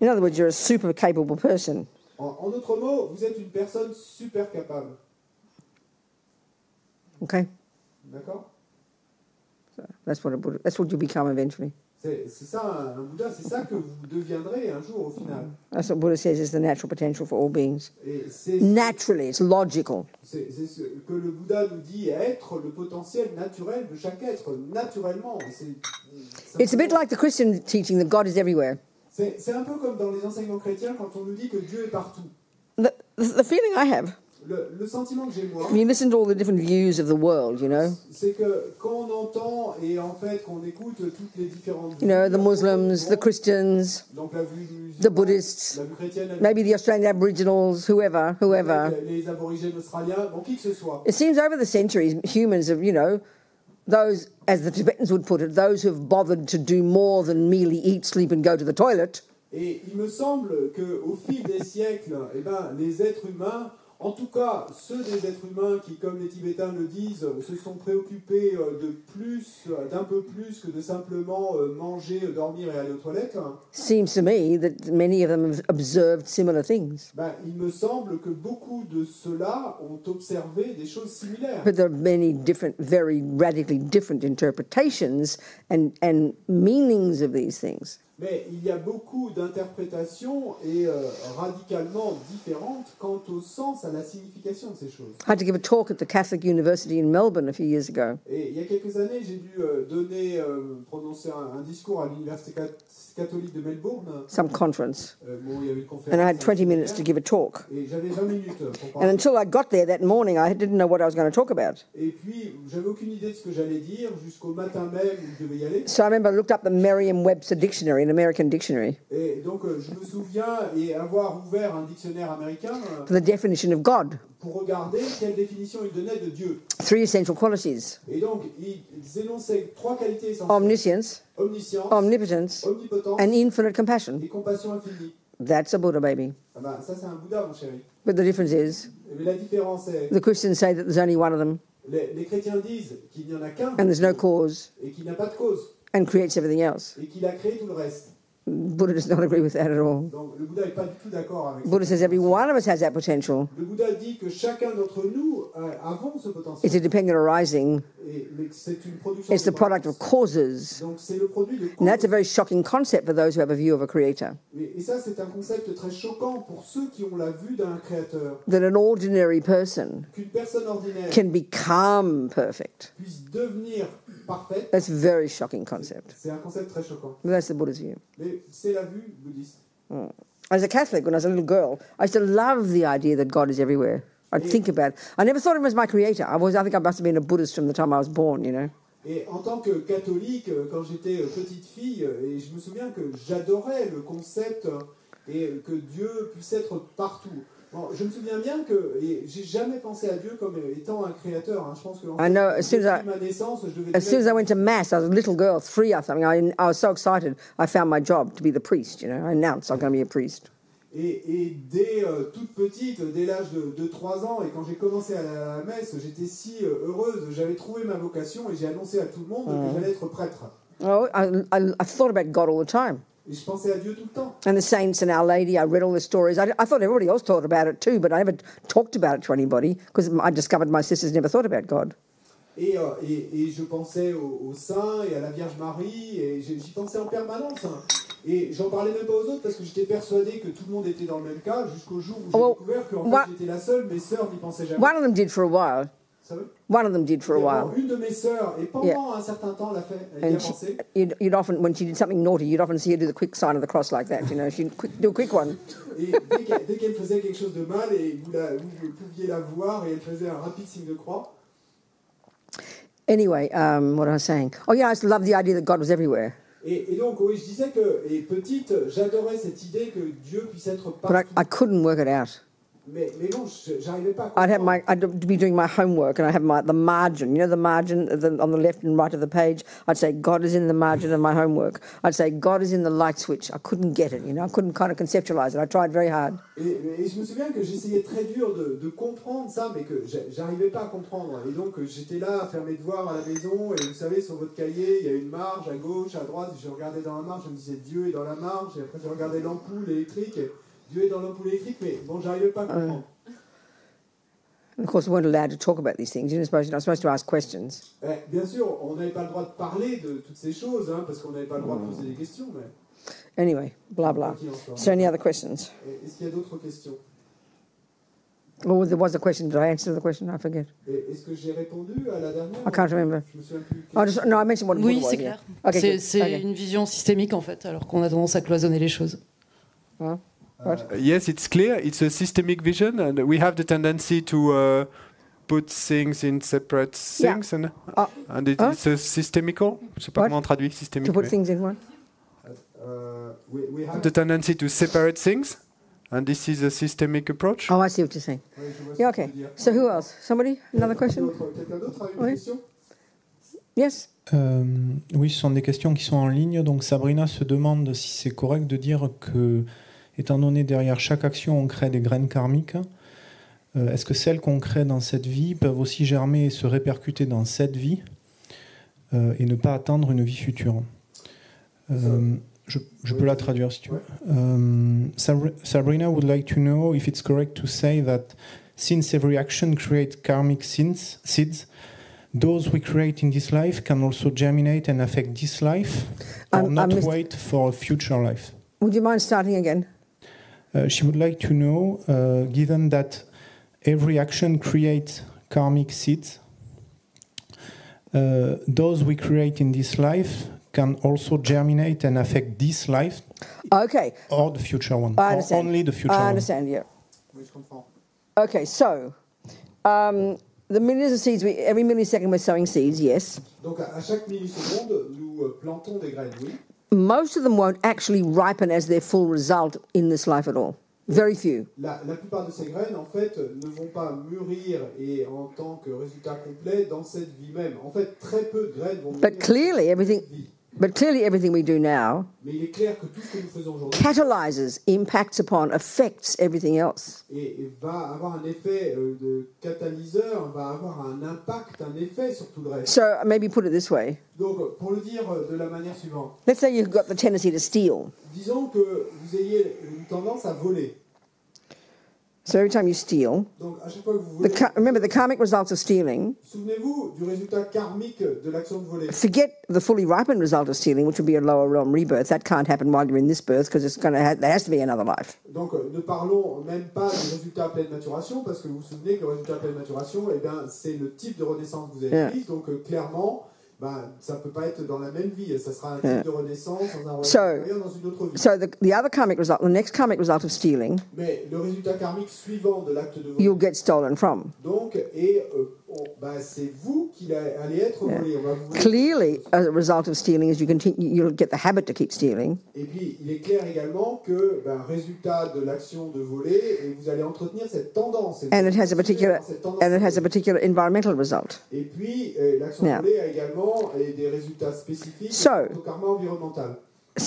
In other words, you're a super capable person. En d'autres mots, vous êtes une personne super capable. Okay? D'accord? So that's what you become eventually. C'est ça un Bouddha, c'est ça que vous deviendrez un jour au final. That's what Buddha says is the natural potential for all beings. Et Naturally, it's logical. C'est ce que le Bouddha nous dit, être le potentiel naturel de chaque être, naturellement. It's a bit like the Christian teaching that God is everywhere. C'est un peu comme dans les enseignements chrétiens quand on nous dit que Dieu est partout. The feeling I have, Le sentiment que j'ai moi, when you listen to all the different views of the world, you know, c'est que quand on entend et en fait qu'on écoute toutes les différentes you know, the Muslims, the Christians, donc la vue musulmane, the Buddhists, la vue chrétienne, maybe the Australian Aboriginals, whoever. les aborigènes australiens, bon, qui que ce soit. It seems over the centuries, humans have, you know, those, as the Tibetans would put it, those who've bothered to do more than merely eat, sleep and go to the toilet. Et il me semble qu'au fil des siècles, les êtres humains En tout cas, ceux des êtres humains qui, comme les Tibétains le disent, se sont préoccupés d'un peu plus que de simplement manger, dormir et aller aux toilettes. Seems to me that many of them have observed similar things. Ben, il me semble que beaucoup de ceux-là ont observé des choses similaires. But there are many different, very radically different interpretations and meanings of these things. Mais il y a beaucoup d'interprétations et radicalement différentes quant au sens, à la signification de ces choses. I had to give a talk at the Catholic University in Melbourne a few years ago. Et il y a quelques années, j'ai dû prononcer un discours à l'Université catholique de Melbourne. Some conference. Bon, il y avait une conférence. And I had 20 minutes to give a talk. Et j'avais 20 minutes pour And parler. until I got there that morning, I didn't know what I was going to talk about. Et puis, j'avais aucune idée de ce que j'allais dire jusqu'au matin même où je devais y aller. So I remember I looked up the Merriam-Webster dictionary, an American dictionary, Et donc, je me souviens et avoir ouvert un dictionnaire américain for the definition of God. pour regarder quelle définition il donnait de Dieu. 3 essential qualities: Et donc, ils énonçaient 3 qualités essentielles. omniscience, Omniscience, omnipotence, omnipotence and infinite compassion. et compassion infinie. That's a Buddha, baby. Ah ben, ça, c'est un Bouddha, mon chéri. But the difference is, Mais la différence est, the Christians say that there's only one of them, les chrétiens disent qu'il n'y en a qu'un and there's no cause, et qu'il n'a pas de cause and creates everything else. et qu'il a créé tout le reste. Buddha does not agree with that at all. Donc, le Bouddha n'est pas du tout d'accord avec ça. Buddha says every one of us has that potential. Le Bouddha dit que chacun d'entre nous avons ce It's potentiel. a dependent arising. Mais c'est une production. It's the product of causes. Donc c'est le produit de And that's a cause. very shocking concept for those who have a view of a creator. Et ça, c'est un concept très choquant pour ceux qui ont la vue d'un créateur. That an ordinary person Qu'une personne ordinaire can become perfect. puisse devenir parfaite, That's a very shocking concept. c'est un concept très choquant. But that's the Buddha's view. Mais c'est la vue bouddhiste. As a Catholic, when I was a little girl, I used to love the idea that God is everywhere. I'd think about it. I never thought of him as my creator. I think I must have been a Buddhist from the time I was born, you know. Et en tant que catholique, quand j'étais petite fille, et je me souviens que j'adorais le concept et que Dieu puisse être partout. Bon, je me souviens bien que j'ai jamais pensé à Dieu comme étant un créateur. Hein. Je pense que I know, as soon as depuis ma naissance, je devais As soon as I went to Mass, I was a little girl, 3 or something. I was so excited. I found my job to be the priest, you know. I announced I'm going to be a priest. Et dès toute petite, dès l'âge de 3 ans, et quand j'ai commencé à la messe, j'étais si heureuse. J'avais trouvé ma vocation et j'ai annoncé à tout le monde que j'allais être prêtre. Oh, I thought about God all the time. Et je pensais à Dieu tout le temps. And the saints and Our Lady, I read all the stories. I thought everybody else thought about it too, but I never talked about it to anybody because I discovered my sisters never thought about God. Et je pensais aux saints et à la Vierge Marie, et j'y pensais en permanence. Hein. Et j'en parlais même pas aux autres parce que j'étais persuadé que tout le monde était dans le même cas jusqu'au jour où j'ai découvert qu'en fait j'étais la seule, mes sœurs n'y pensaient jamais. One of them did for a while. One of them did for a while. Une de mes sœurs, et pendant un certain temps, l'a fait. Elle y a pensé. You'd often, when she did something naughty, you'd often see her do the quick sign of the cross like that, you know. She'd do a quick one. Et dès qu'elle faisait quelque chose de mal, et vous pouviez la voir, et elle faisait un rapide signe de croix. Anyway, what was I saying? Oh yeah, I just love the idea that God was everywhere. Et donc, oui, je disais que, et petite, j'adorais cette idée que Dieu puisse être partout. But I couldn't work it out. Mais non, j'arrivais pas à comprendre. I'd be doing my homework and I'd have the margin, you know, the margin on the left and right of the page. I'd say, God is in the margin of my homework. I'd say, God is in the light switch. I couldn't get it, you know, I couldn't kind of conceptualize it. I tried very hard. Et je me souviens que j'essayais très dur de comprendre ça, mais que j'arrivais pas à comprendre. Et donc, j'étais là à faire mes devoirs à la maison, et vous savez, sur votre cahier, il y a une marge à gauche, à droite. Je regardais dans la marge, je me disais, Dieu est dans la marge, et après, je regardais l'ampoule électrique, et Dieu est dans l'ampoule électrique, mais bon, j'arrivais pas à comprendre. And of course, we weren't allowed to talk about these things. You're not supposed to ask questions. Bien sûr, on n'avait pas le droit de parler de toutes ces choses, hein, parce qu'on n'avait pas le droit de poser des questions. Mais... Anyway, blah, blah. So any other questions? Est-ce qu'il y a d'autres questions? Oh, there was a question. Did I answer the question? I forget. Est-ce que j'ai répondu à la dernière? I can't remember. Je me souviens plus. I mentioned what it was. Oui, c'est clair. Okay, c'est une vision systémique, en fait, alors qu'on a tendance à cloisonner les choses. Yes, it's clear. It's a systemic vision, and we have the tendency to put things in separate things, and it's a systemical. Je sais pas comment on traduit systemique. To put things in what? We have The tendency to separate things, and this is a systemic approach. Oh, I see what you're saying. Yeah, okay. So who else? Somebody? Another question? Quelqu'un d'autre a une question? Yes. Oui, ce sont des questions qui sont en ligne. Donc Sabrina se demande si c'est correct de dire que, étant donné derrière chaque action, on crée des graines karmiques. est-ce que celles qu'on crée dans cette vie peuvent aussi germer et se répercuter dans cette vie et ne pas attendre une vie future? Je peux la traduire si tu veux. Sabrina would like to know if it's correct to say that since every action creates karmic seeds, those we create in this life can also germinate and affect this life, or not wait for a future life. Would you mind starting again? She would like to know, given that every action creates karmic seeds, those we create in this life can also germinate and affect this life, okay, or the future one, I understand. or only the future one. I understand, yeah. Oui, je comprends. Okay, so the millions of seeds, every millisecond we're sowing seeds, yes. Donc à chaque milliseconde, nous plantons des graines, oui. Most of them won't actually ripen as their full result in this life at all. Very few. La plupart de ces graines, en fait, ne vont pas mûrir et en tant que résultat complet dans cette vie même. En fait, très peu de graines vont mûrir. But clearly everything we do now Mais il est clair que tout ce que nous faisons aujourd'hui catalyzes, impacts upon, affects everything else. et va avoir un effet de catalyseur, va avoir un impact, un effet sur tout le reste. So maybe put it this way. Donc, pour le dire de la manière suivante, Let's say you've got the tendency to steal. disons que vous ayez une tendance à voler. So every time you steal, Donc, à chaque fois que vous volez, remember the karmic results of stealing. souvenez-vous du résultat karmique de l'action de voler. Forget the fully ripened result of stealing, which would be a lower realm rebirth. That can't happen while you're in this birth because there has to be another life. Donc, ne parlons même pas du résultat à pleine maturation, parce que vous vous souvenez que le résultat à pleine maturation, eh bien, c'est le type de renaissance que vous avez prise. Donc, clairement, ça ne peut pas être dans la même vie. Ça sera un type de renaissance dans un royaume supérieur, dans une autre vie. So the other karmic result, the next karmic result of stealing, Mais le résultat karmique suivant de l'acte de vol, you'll get stolen from. donc, c'est vous qui allez être volé. On va vous voler. Clearly, as a result of stealing is you'll get the habit to keep stealing. Et puis, il est clair également que, résultat de l'action de voler, et vous allez entretenir cette tendance. And it has a particular environmental result. Et puis, l'action de voler a également des résultats spécifiques au karma environnemental.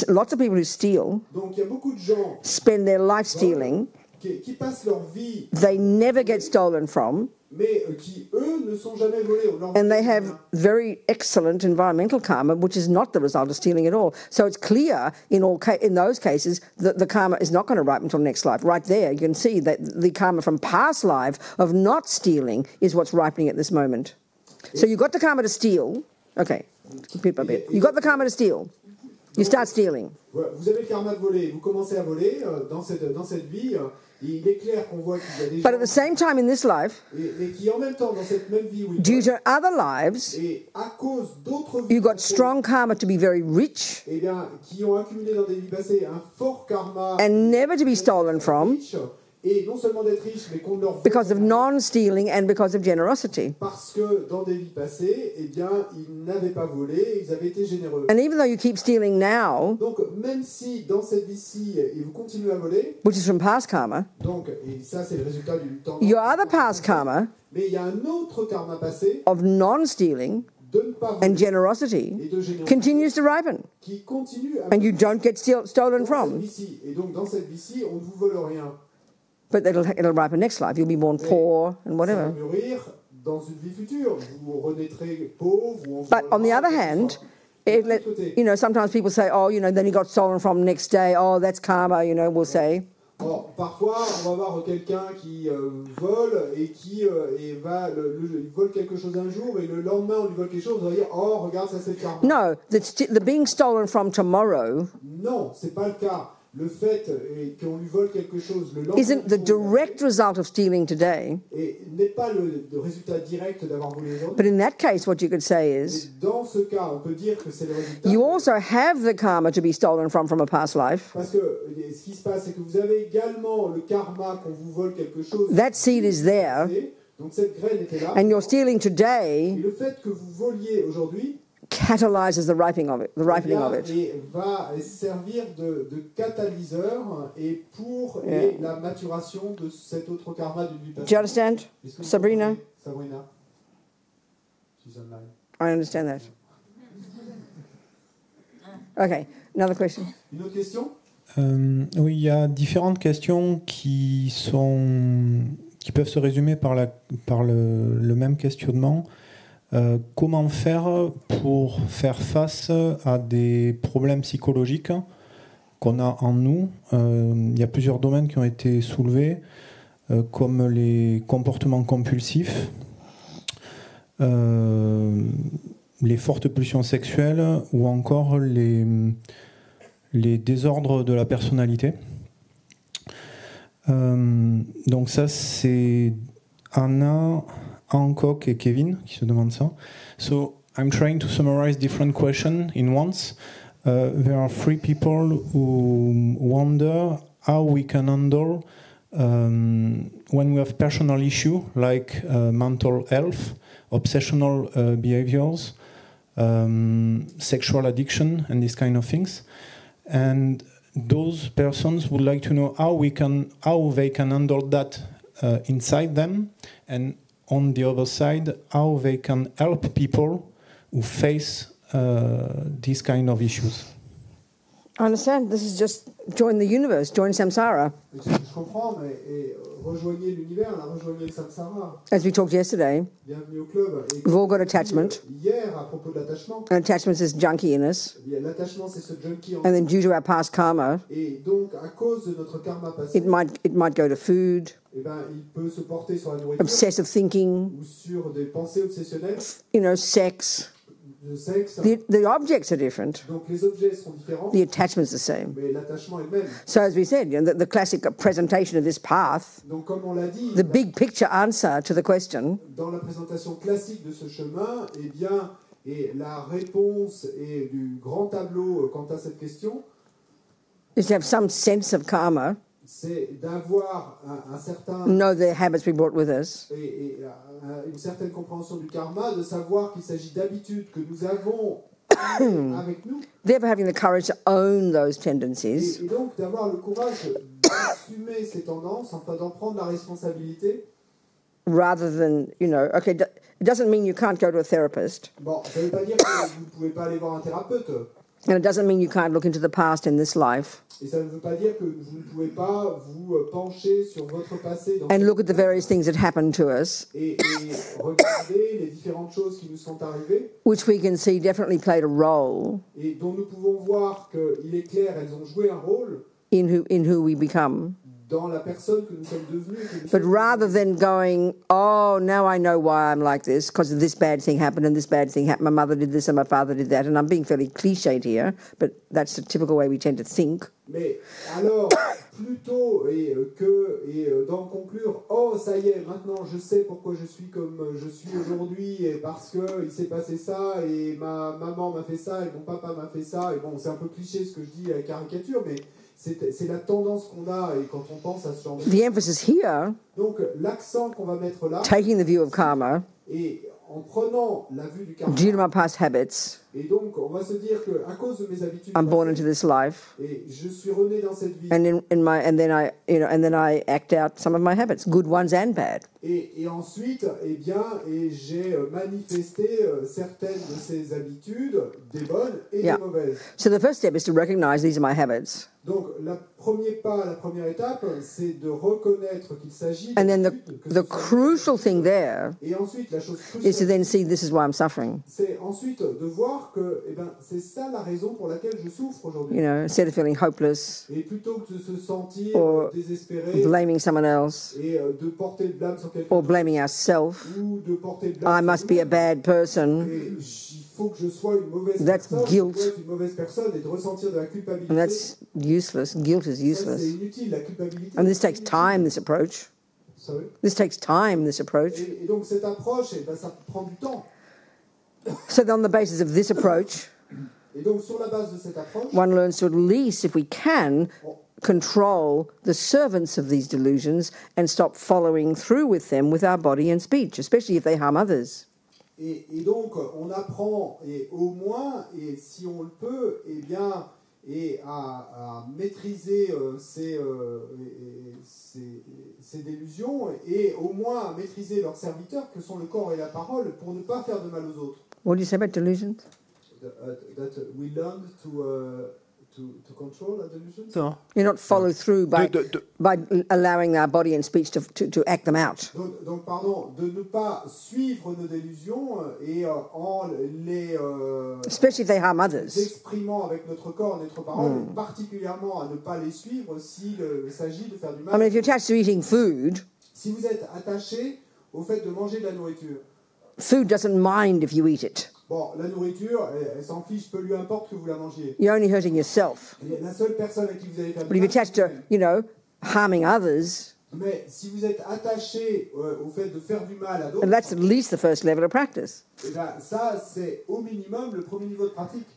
Lots of people who steal Donc, il y a beaucoup de gens spend their life stealing. Qui passent leur vie, they never get stolen from. Mais qui, eux, ne sont jamais volés. And they have very excellent environmental karma, which is not the result of stealing at all. So it's clear in those cases that the karma is not going to ripen until next life. Right there, you can see that the karma from past life of not stealing is what's ripening at this moment. So you got the karma to steal. Okay, bit by bit. You got the karma to steal. You start stealing. Vous avez le karma de voler. Vous commencez à voler dans cette vie. Il est clair qu'on voit qu'il y a des gens, but at the same time in this life, et qui en même temps dans cette même vie, due to other lives, et à cause d'autres vies, you got strong karma to be very rich, eh bien, qui ont accumulé dans des vies passées un fort karma, and never to be stolen from, et non seulement d'être riches, mais qu'on leur because of non-stealing and because of generosity. Parce que dans des vies passées, eh bien, ils n'avaient pas volé, ils avaient été généreux. And even though you keep stealing now, donc même si dans cette vie-ci, vous continuez à voler, which is from past karma, donc et ça c'est le résultat d'une tendance. Your other past karma, mais il y a un autre karma passé of non-stealing and generosity continues to ripen, qui continue à and you don't get stolen from. Et donc dans cette vie-ci, on ne vous vole rien. But it'll ripen next life. You'll be born poor and whatever. Ça va mûrir dans une vie future. Vous renaîtrez pauvre. Ou but on the other hand, sometimes people say, oh, then he got stolen from next day. Oh, that's karma, we'll say. Parfois, on va voir quelqu'un qui vole et qui il vole quelque chose un jour et le lendemain on lui vole quelque chose, on va dire oh regarde ça c'est le karma. No, the being stolen from tomorrow. Non, c'est pas le cas. Le fait qu'on lui vole quelque chose le lendemain isn't the direct result of stealing today. Et n'est pas le résultat direct d'avoir volé aujourd'hui. But in that case, what you could say is, dans ce cas, on peut dire que c'est le résultat. You also have the karma to be stolen from a past life. Parce que ce qui se passe, c'est que vous avez également le karma qu'on vous vole quelque chose. That seed is there. Donc cette graine était là. And you're stealing today. Et le fait que vous voliez aujourd'hui catalyzes the ripening of it. Et va servir de catalyseur et pour la maturation de cet autre karma d'une vie passée. Do you understand, Sabrina? Sabrina, she's online. I understand that. Okay, another question. Une autre question? Oui, il y a différentes questions qui qui peuvent se résumer par le même questionnement. Comment faire pour faire face à des problèmes psychologiques qu'on a en nous? Il y a plusieurs domaines qui ont été soulevés, comme les comportements compulsifs, les fortes pulsions sexuelles ou encore les désordres de la personnalité. Donc ça, c'est Anna, Hancock et Kevin qui se demandent ça. So I'm trying to summarize different questions in once. There are 3 people who wonder how we can handle when we have personal issue like mental health, obsessional behaviors, sexual addiction, and these kind of things. And those persons would like to know how they can handle that inside them, and on the other side, how they can help people who face these kind of issues. I understand. This is just join the universe, join samsara. Je comprends, mais rejoignez l'univers, rejoignez le samsara. As we talked yesterday, Bienvenue au club. we've all got attachment. Hier, à propos de l'attachement. And attachment is junkie in us. L'attachement, c'est ce junkie en And then due to our past karma, Et donc, à cause de notre karma passé, it might go to food, eh ben, il peut se porter sur la nourriture obsessive thinking, ou sur des pensées obsessionnelles, sex. de sexe. The objects are different. Donc, les objets sont différents, The attachment's the same. mais l'attachement est le même. So as we said, the classic presentation of this path, Donc, comme on l'a dit, the big picture answer to the question dans la présentation classique de ce chemin, eh bien, et la réponse et du grand tableau quant à cette question, is to have some sense of karma, c'est d'avoir un certain know the habits we brought with us, et une certaine compréhension du karma, de savoir qu'il s'agit d'habitudes que nous avons avec nous, therefore having the courage to own those tendencies, et donc d'avoir le courage d'assumer ces tendances, enfin d'en prendre la responsabilité. rather than, okay, it doesn't mean you can't go to a therapist, Bon, ça ne veut pas dire que vous ne pouvez pas aller voir un thérapeute, and it doesn't mean you can't look into the past in this life et ça ne veut pas dire que vous ne pouvez pas vous pencher sur votre passé dans and look at the various things that happened to us, et regarder les différentes choses qui nous sont arrivées which we can see definitely played a role et dont nous pouvons voir qu'il est clair, elles ont joué un rôle in who we become. dans la personne que nous sommes devenus. But rather than going, oh, now I know why I'm like this, because this bad thing happened and this bad thing happened, my mother did this and my father did that, and I'm being fairly cliched here, but that's the typical way we tend to think. Mais alors, plutôt d'en conclure, oh, ça y est, maintenant je sais pourquoi je suis comme je suis aujourd'hui, et parce qu'il s'est passé ça, et ma maman m'a fait ça, et mon papa m'a fait ça, et bon, c'est un peu cliché ce que je dis à la caricature, mais c'est la tendance qu'on a, et quand on pense à ce genre de The emphasis here, Donc, l'accent qu'on va mettre là, taking the view of karma, et en prenant la vue du karma, due to my past habits, et donc on va se dire qu'à cause de mes habitudes, I'm born into this life, et je suis rené dans cette vie, and then I act out some of my habits, good ones and bad. et ensuite, eh bien, j'ai manifesté certaines de ces habitudes, des bonnes et Yeah. des mauvaises. So the first step is to recognize these are my habits. Donc, la première étape, c'est de reconnaître qu'il s'agit And then d'habitudes, que the ce soit- crucial thing there Et ensuite, la chose is to cruciale, then see this is why I'm suffering. c'est ensuite de voir que c'est ça la raison pour laquelle je souffre aujourd'hui. Instead of feeling hopeless Et plutôt que de se sentir Or désespéré blaming someone else et de porter le blâme sur quelqu'un or blaming ourselves, ou de porter le I blâme must sur be a nous-mêmes. bad person, Et il faut que je sois une mauvaise That's personne, guilt. je dois être une mauvaise personne et de ressentir de la culpabilité. and that's useless. Guilt is Ça, c'est useless. inutile, la culpabilité. And this c'est takes inutile. time, this approach. Sorry. This takes time, this approach. Et donc cette approche, ça prend du temps. So on the basis of this approach, Et donc sur la base de cette approche, one learns to at least, if we can, control the servants of these delusions and stop following through with them with our body and speech, especially if they harm others. et donc on apprend, et au moins, et si on le peut, à maîtriser ces délusions, et au moins à maîtriser leurs serviteurs, que sont le corps et la parole, pour ne pas faire de mal aux autres. What do you say about delusions? That we learn to control a delusion? Non. You not follow through by allowing our body and speech to act them out. Donc, pardon, de ne pas suivre nos délusions et en les especially if they harm others. exprimant avec notre corps, notre parole, et particulièrement à ne pas les suivre s'il s'agit de faire du mal. I mean, if you're attached to eating food, si vous êtes attaché au fait de manger de la nourriture, food doesn't mind if you eat it. Bon, la nourriture, elle s'en fiche, peu lui importe que vous la mangiez. You're only hurting yourself. Et la seule personne à qui vous allez faire But if you're attached to, harming others, mais si vous êtes attaché au fait de faire du mal à d'autres, and that's at least the first level of practice. Eh ben, ça, c'est au minimum le premier niveau de pratique.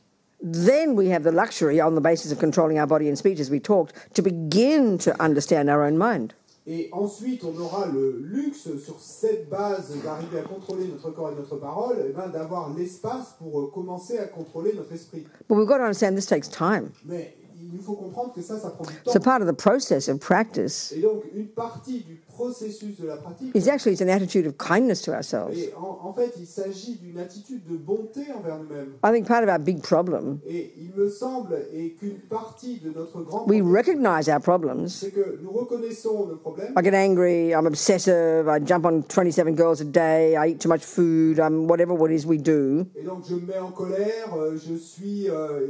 Then we have the luxury, on the basis of controlling our body and speech, as we talked, to begin to understand our own mind. Et ensuite, on aura le luxe, sur cette base, d'arriver à contrôler notre corps et notre parole, eh ben, d'avoir l'espace pour commencer à contrôler notre esprit. But we've got to understand this takes time. Mais il nous faut comprendre que ça prend du temps. So part of the process of practice Et donc, une partie du processus de la pratique, is actually it's an attitude of kindness to ourselves. et en fait, il s'agit d'une attitude de bonté envers nous-mêmes. I think part of our big problem, Et il me semble, et qu'une partie de notre grand we problème, recognize our problems. c'est que nous reconnaissons nos problèmes. I get angry, I'm obsessive, I jump on 27 girls a day, I eat too much food, whatever it is we do. Et donc je me mets en colère, je suis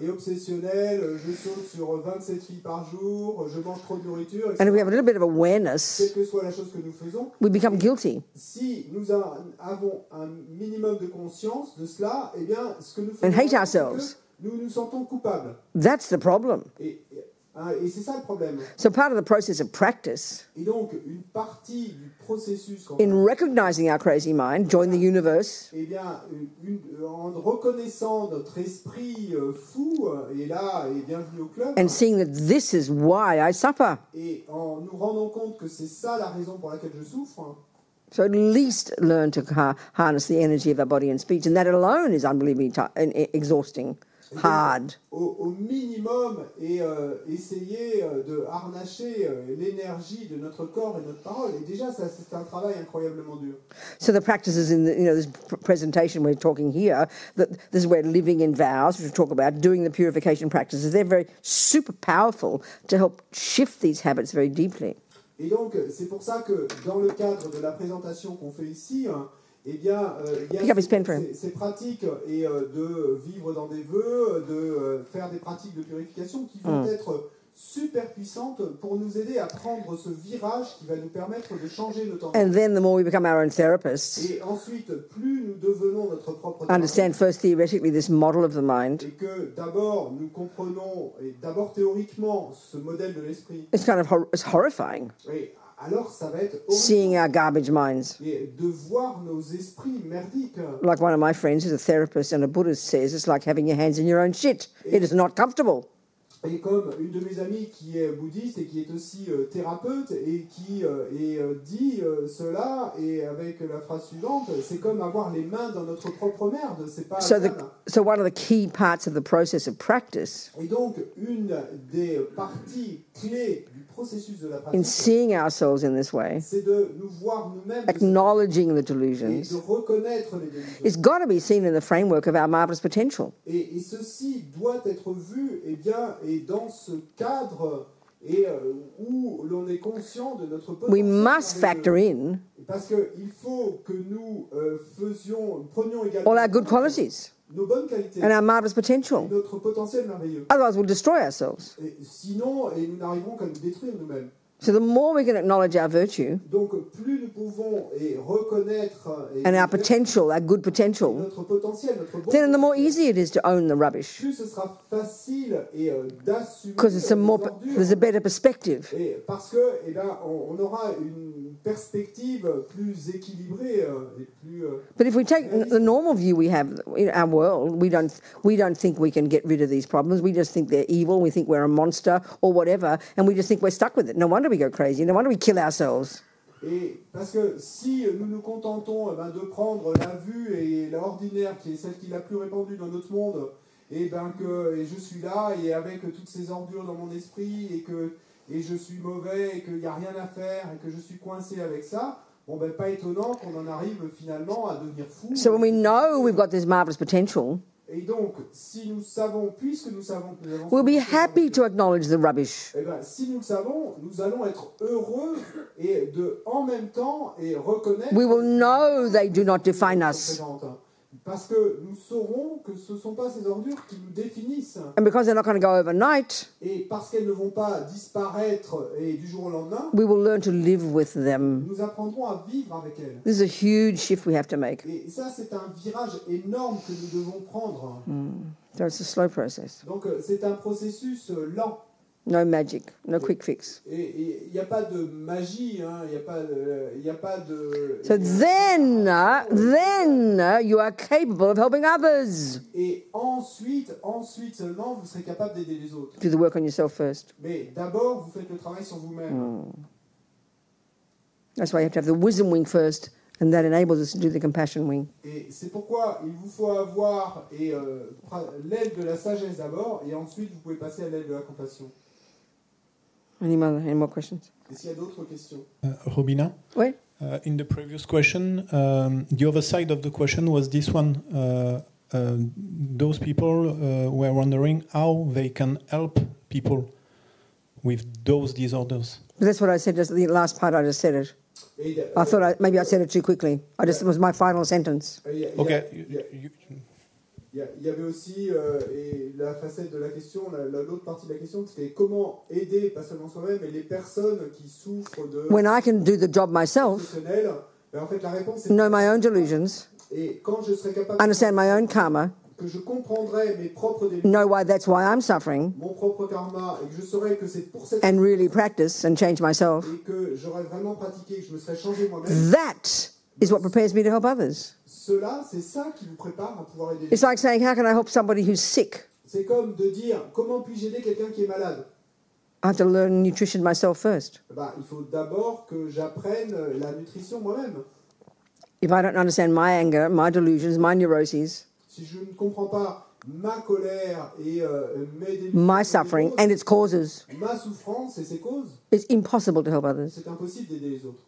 obsessionnel, je saute sur 27 filles par jour, je mange trop de nourriture. And if we have a little bit of awareness, quelle que soit la chose que nous faisons, we become guilty. si nous avons un minimum de conscience de cela, eh bien, ce que nous And faisons, hate ourselves. nous nous sentons coupables. That's the problem. Et c'est ça le problème. So part of the process of practice, Et donc, une partie du processus, quand in recognizing our crazy mind, join the universe, eh bien, en reconnaissant notre esprit fou, et là, et bienvenue au club, and seeing that this is why I suffer. et en nous rendant compte que c'est ça la raison pour laquelle je souffre, So at least learn to harness the energy of our body and speech, and that alone is unbelievably exhausting, hard. Au minimum, et essayer de harnacher l'énergie de notre corps et notre parole. Et déjà, ça, c'est un travail incroyablement dur. So the practices in this presentation we're talking here, that this is where living in vows, which we talk about, doing the purification practices, they're very super powerful to help shift these habits very deeply. Et donc, c'est pour ça que dans le cadre de la présentation qu'on fait ici, eh bien, il y a ces pratiques et de vivre dans des vœux, de faire des pratiques de purification qui vont être super puissantes pour nous aider à prendre ce virage qui va nous permettre de changer nos tendances. And then the more we become our own therapists, Et ensuite, plus nous devenons notre propre understand first theoretically this model of the mind, et que d'abord nous comprenons, et d'abord théoriquement, ce modèle de l'esprit. it's kind of it's horrifying. Et alors ça va être Seeing our garbage minds. et de voir nos esprits merdiques. Like one of my friends who's a therapist and a Buddhist says, it's like having your hands in your own shit. It is not comfortable. Et comme une de mes amies qui est bouddhiste et qui est aussi thérapeute et qui dit cela, et avec la phrase suivante, c'est comme avoir les mains dans notre propre merde, c'est pas agréable. So one of the key parts of the process of practice, Et donc une des parties clés du processus de la in pratique, seeing ourselves in this way, c'est de nous voir nous-mêmes acknowledging the et delusions, de reconnaître les délusions. it's got to be seen in the framework of our marvelous potential. Et ceci doit être vu, eh bien, et dans ce cadre et où l'on est conscient de notre potentiel. We must factor in Parce qu'il faut que nous prenions également all our good qualities nos bonnes qualités and our marvelous et potential. notre potentiel merveilleux. Otherwise, we'll destroy ourselves. Et sinon, nous n'arriverons qu'à nous détruire nous-mêmes. So the more we can acknowledge our virtue Donc, plus nous pouvons reconnaître and our potential, our good potential, notre potentiel, notre bon then the more potentiel, easy it is to own the rubbish, plus ce sera facile d'assumer because it's there's a better perspective. Et parce que, eh ben, on aura une perspective plus équilibrée et plus. But if we take the normal view we have in our world, we don't think we can get rid of these problems. We just think they're evil. We think we're a monster or whatever, and we just think we're stuck with it. No wonder we go crazy. No wonder we kill ourselves. Et parce que si nous nous contentons de prendre la vue et l'ordinaire, qui est celle qui est la plus répandue dans notre monde, et je suis là et avec toutes ces ordures dans mon esprit et je suis mauvais et qu'il n'y a rien à faire et que je suis coincé avec ça, pas étonnant qu'on en arrive finalement à devenir fou. So when we know we've got this marvelous potential, Et donc, si nous savons, puisque nous savons que nous avons... we'll be happy to acknowledge the rubbish. Eh ben, si nous le savons, nous allons être heureux et en même temps et reconnaître... We will know they do not define us. Parce que nous saurons que ce ne sont pas ces ordures qui nous définissent. And because they're not going to go overnight, Et parce qu'elles ne vont pas disparaître et du jour au lendemain, we will learn to live with them. nous apprendrons à vivre avec elles. This is a huge shift we have to make. Et ça, c'est un virage énorme que nous devons prendre. So it's a slow process. Donc, c'est un processus lent. No magic, no quick fix. Et il n'y a pas de magie, hein, il n'y a pas de... So then you are capable of helping others. Et ensuite seulement, vous serez capable d'aider les autres. Do the work on yourself first. Mais d'abord, vous faites le travail sur vous-même. That's why you have to have the wisdom wing first, and that enables us to do the compassion wing. Et c'est pourquoi il vous faut avoir l'aile de la sagesse d'abord, et ensuite vous pouvez passer à l'aile de la compassion. Any more questions? Et s'il y a d'autres questions? Robina? Oui. In the previous question, the other side of the question was this one. Those people were wondering how they can help people with those disorders. But that's what I said, just the last part I just said it. I thought maybe I said it too quickly. It was my final sentence. Okay. Il y avait aussi et la facette de la question, l'autre partie de la question, c'était comment aider, pas seulement soi-même, mais les personnes qui souffrent de... When I can do the job myself, ben en fait, la réponse est... know my own delusions, Et quand je serai capable understand my own karma, que je comprendrai mes propres délusions, know why that's why I'm suffering, mon propre karma, et que je saurai que c'est pour cette and really practice and change myself, et que j'aurai vraiment pratiqué, que je me serai changé moi-même, that is what prepares me to help others. cela, c'est ça qui vous prépare à pouvoir aider les It's like saying, how can I help somebody who's sick? C'est comme de dire, comment puis-je aider quelqu'un qui est malade? I have to learn nutrition myself first. Ben, il faut d'abord que j'apprenne la nutrition moi-même. If I don't understand my anger, my delusions, my neuroses, Si je ne comprends pas ma colère et mes délusions, my suffering and its causes, ma souffrance et ses causes, it's impossible to help others. c'est impossible d'aider les autres.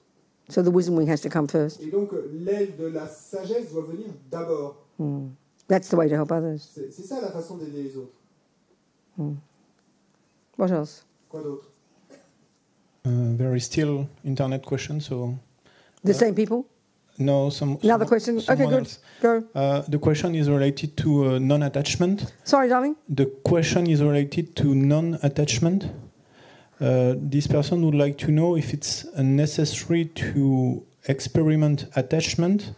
So the wisdom wing has to come first. Et donc l'aile de la sagesse doit venir d'abord. That's the way to help others. C'est ça la façon d'aider les autres. What else? Quoi d'autre? There is still internet question, so... The same people? No, Another question? Okay, good. Else. Go. The question is related to non-attachment. Sorry, darling? The question is related to non-attachment. This person would like to know if it's necessary to experiment attachment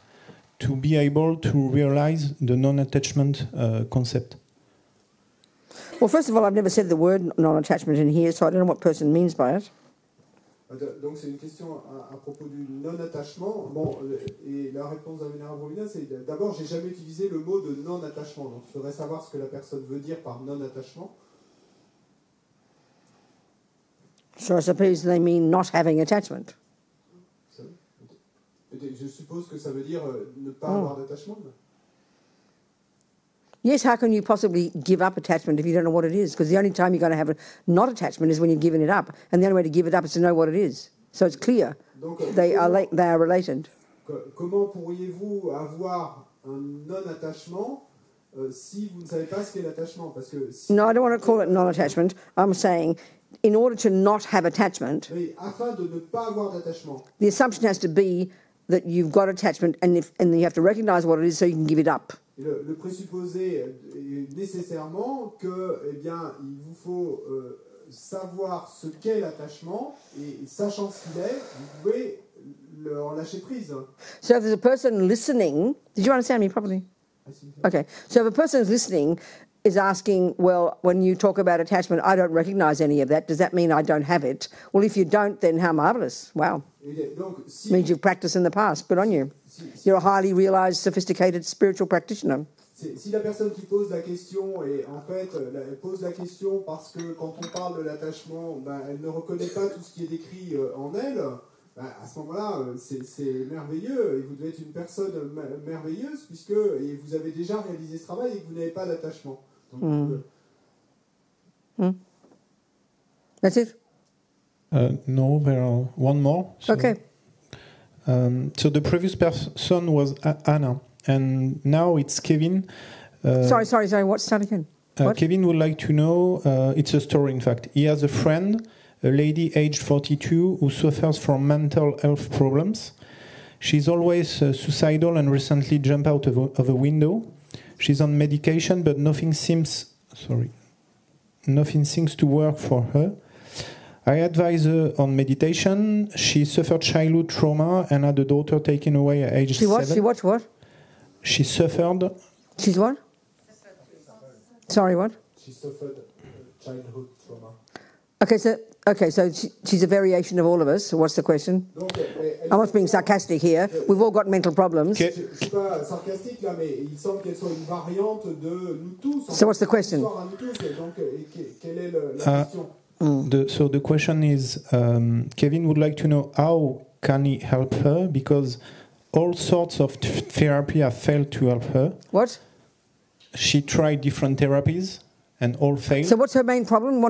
to be able to realize the non-attachment concept. Well, first of all, I've never said the word non-attachment in here, so I don't know what person means by it. Donc c'est une question à propos du non-attachement. Bon, et la réponse de Venerable Robina, c'est d'abord, j'ai jamais utilisé le mot de non-attachement. Donc il faudrait savoir ce que la personne veut dire par non-attachement. So I suppose they mean not having attachment. Je suppose que ça veut dire ne pas avoir d'attachement. Yes, how can you possibly give up attachment if you don't know what it is? Because the only time you're going to have a not attachment is when you've given it up. And the only way to give it up is to know what it is. So it's clear. Donc, they are related. Comment pourriez-vous avoir un non-attachement si vous ne savez pas ce qu'est l'attachement? Parce que si No, I don't want to call it non-attachment. I'm saying in order to not have attachment, mais afin de ne pas avoir d'attachement, the assumption has to be that you've got attachment and you have to recognize what it is so you can give it up. Le présupposé est nécessairement que, eh bien, il vous faut savoir ce qu'est l'attachement et sachant ce qu'il est, vous pouvez en lâcher prise. So if there's a person listening, did you understand me properly? Okay. So if a person is listening is asking, well, when you talk about attachment, I don't recognize any of that. Does that mean I don't have it? Well, if you don't, then how marvelous. Wow. Donc, si, means you've practiced in the past. Good on you. You're a highly realized, sophisticated spiritual practitioner. Si la personne qui pose la question, et en fait, elle pose la question parce que quand on parle de l'attachement, ben, elle ne reconnaît pas tout ce qui est décrit en elle, ben, à ce moment-là, c'est merveilleux. Et vous devez être une personne merveilleuse puisque vous avez déjà réalisé ce travail et que vous n'avez pas d'attachement. Donc, That's it? No, there are one more. So, Okay. So the previous person was Anna, and now it's Kevin. Sorry. What's that again? What? Kevin would like to know, it's a story in fact. He has a friend, a lady aged 42, who suffers from mental health problems. She's always suicidal and recently jumped out of a window. She's on medication, but nothing seems to work for her. I advise her on meditation. She suffered childhood trauma and had a daughter taken away at age 7. She what? She suffered... She's what? Sorry, what? She suffered childhood trauma. Okay, so she's a variation of all of us. So what's the question? I'm not being sarcastic here. We've all got mental problems. Je ne suis pas sarcastique là, mais il semble qu'elle soit une variante de nous tous. So what's the question? Donc, quelle est la question? So the question is, Kevin would like to know how can he help her, because all sorts of therapy have failed to help her. What? She tried different therapies and all failed. So what's her main problem?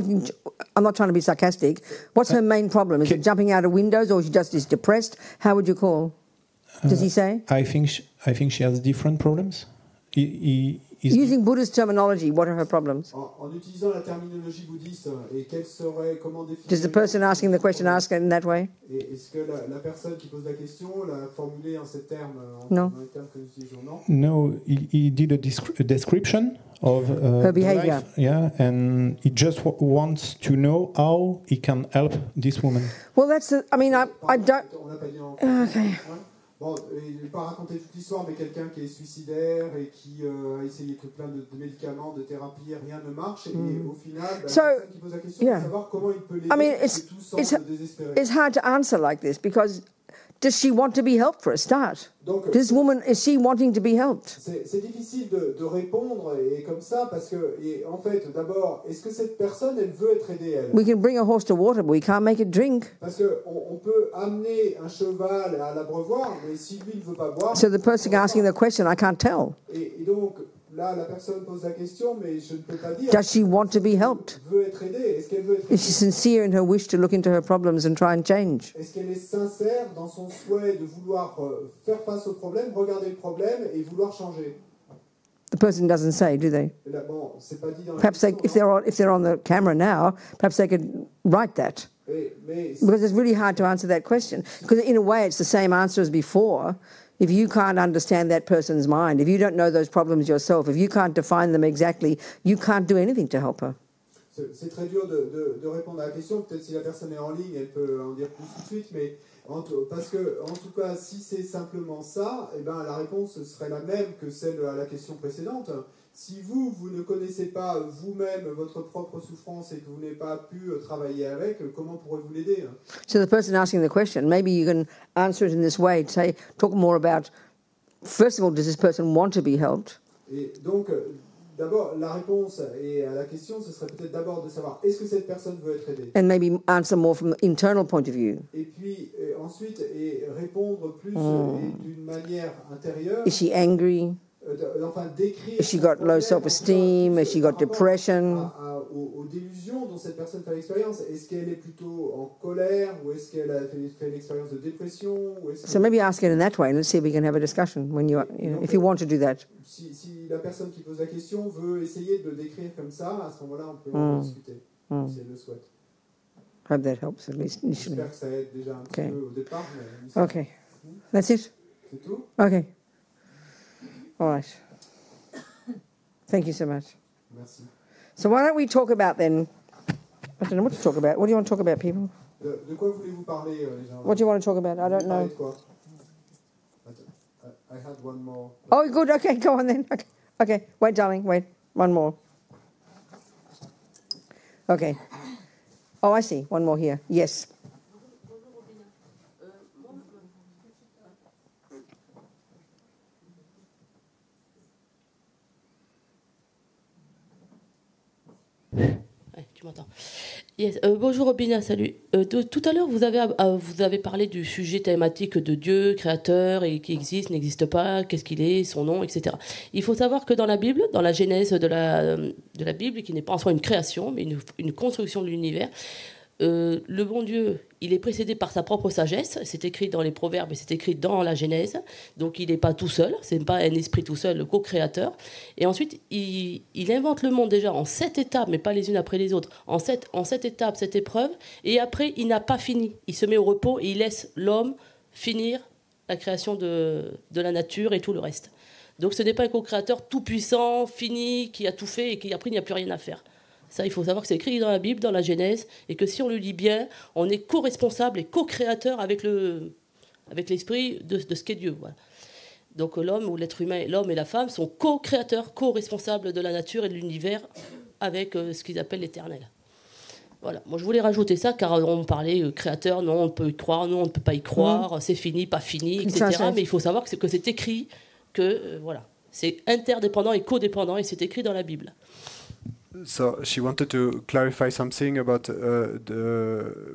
I'm not trying to be sarcastic. What's her main problem? Is it jumping out of windows, or she just is depressed? How would you call? Does he say? I think she has different problems. Using Buddhist terminology, what are her problems? En utilisant la terminologie bouddhiste, et comment définir? Does the person asking the question ask it in that way? Est-ce que la personne qui pose la question l'a formulée en ces termes, non. Dans les termes que nous utilisons? Non. No, he did a description of her behavior. Yeah, and he just wants to know how he can help this woman. Well, that's. I don't. Okay. Bon, il ne vais pas raconter toute l'histoire, mais quelqu'un qui est suicidaire et qui a essayé plein de médicaments, de thérapies, rien ne marche, et au final, la personne qui pose la question, c'est savoir comment il peut l'aider, tout semble désespéré. It's hard to answer like this, because does she want to be helped for a start? Donc, this woman, is she wanting to be helped? C'est difficile de répondre et comme ça, parce que, en fait, d'abord, est-ce que cette personne, elle veut être aidée, elle? We can bring a horse to water, but we can't make it drink. Parce qu'on peut amener un cheval à l'abreuvoir, mais si lui ne veut pas boire... So the person asking the question, I can't tell. Et donc, là, la personne pose la question, mais je ne peux pas dire... Does she want to be helped? Veut être aidée? Est-ce qu'elle veut être aidée? Is she sincere in her wish to look into her problems and try and change? Est-ce qu'elle est sincère dans son souhait de vouloir faire face au problème, regarder le problème et vouloir changer? The person doesn't say, do they? Là, bon, c'est pas dit dans perhaps if they're on the camera now, perhaps they could write that. Because it's really hard to answer that question. Because in a way, it's the same answer as before. If you can't understand that person's mind, if you don't know those problems yourself, if you can't define them exactly, you can't do anything to help her. C'est très dur de répondre à la question. Peut-être si la personne est en ligne, elle peut en dire plus tout de suite. Mais parce que, en tout cas, si c'est simplement ça, eh ben, la réponse serait la même que celle à la question précédente. Si vous ne connaissez pas vous-même votre propre souffrance et que vous n'avez pas pu travailler avec, comment pourrez-vous l'aider? So the person asking the question, maybe you can answer it in this way. Say, talk more about, first of all, does this person want to be helped? Et donc, d'abord, la réponse à la question, ce serait peut-être d'abord de savoir, est-ce que cette personne veut être aidée? And maybe answer more from the internal point of view. Et puis, ensuite, répondre plus d'une manière intérieure. Is she angry? Enfin, décrire. Has she got low self-esteem? Has she got depression? Aux délusions dont cette personne fait l'expérience. Est-ce qu'elle est plutôt en colère ou est-ce qu'elle a fait l'expérience de dépression? So maybe ask it in that way and let's see if we can have a discussion when if you want to do that. Si la personne qui pose la question veut essayer de le décrire comme ça, à ce moment-là, on peut en discuter, si elle le souhaite. I hope that helps at least initially. J'espère que ça aide déjà un petit peu au départ. Mais okay. That's it? C'est tout? Okay. All right. Thank you so much. Merci. So why don't we talk about then, I don't know what to talk about. What do you want to talk about, people? De quoi voulez-vous parler, les gens? What do you want to talk about? I don't know. I had one more. Oh, good. Okay, go on then. Okay. Wait, darling. Wait. One more. Okay. Oh, I see. One more here. Yes. Tu m'entends? Yes. Bonjour Robina, salut. Tout à l'heure, vous avez parlé du sujet thématique de Dieu, créateur, et qui existe, n'existe pas, qu'est-ce qu'il est, son nom, etc. Il faut savoir que dans la Bible, dans la Genèse de la Bible, qui n'est pas en soi une création, mais une construction de l'univers, le bon Dieu, il est précédé par sa propre sagesse. C'est écrit dans les Proverbes et c'est écrit dans la Genèse. Donc il n'est pas tout seul, c'est pas un esprit tout seul, le co-créateur. Et ensuite, il invente le monde déjà en 7 étapes, mais pas les unes après les autres. En 7 étapes, 7 épreuves. Et après, il n'a pas fini. Il se met au repos et il laisse l'homme finir la création de la nature et tout le reste. Donc ce n'est pas un co-créateur tout-puissant, fini, qui a tout fait et qui après il n'y a plus rien à faire. Ça, il faut savoir que c'est écrit dans la Bible, dans la Genèse, et que si on le lit bien, on est co-responsable et co-créateur avec l'esprit de ce qu'est Dieu. Voilà. Donc l'homme ou l'être humain, l'homme et la femme sont co-créateurs, co-responsables de la nature et de l'univers avec ce qu'ils appellent l'éternel. Voilà. Moi, je voulais rajouter ça, car on parlait créateur, non, on peut y croire, non, on ne peut pas y croire, c'est fini, pas fini, etc. Mais il faut savoir que c'est écrit, que voilà, c'est interdépendant et codépendant, et c'est écrit dans la Bible. So she wanted to clarify something about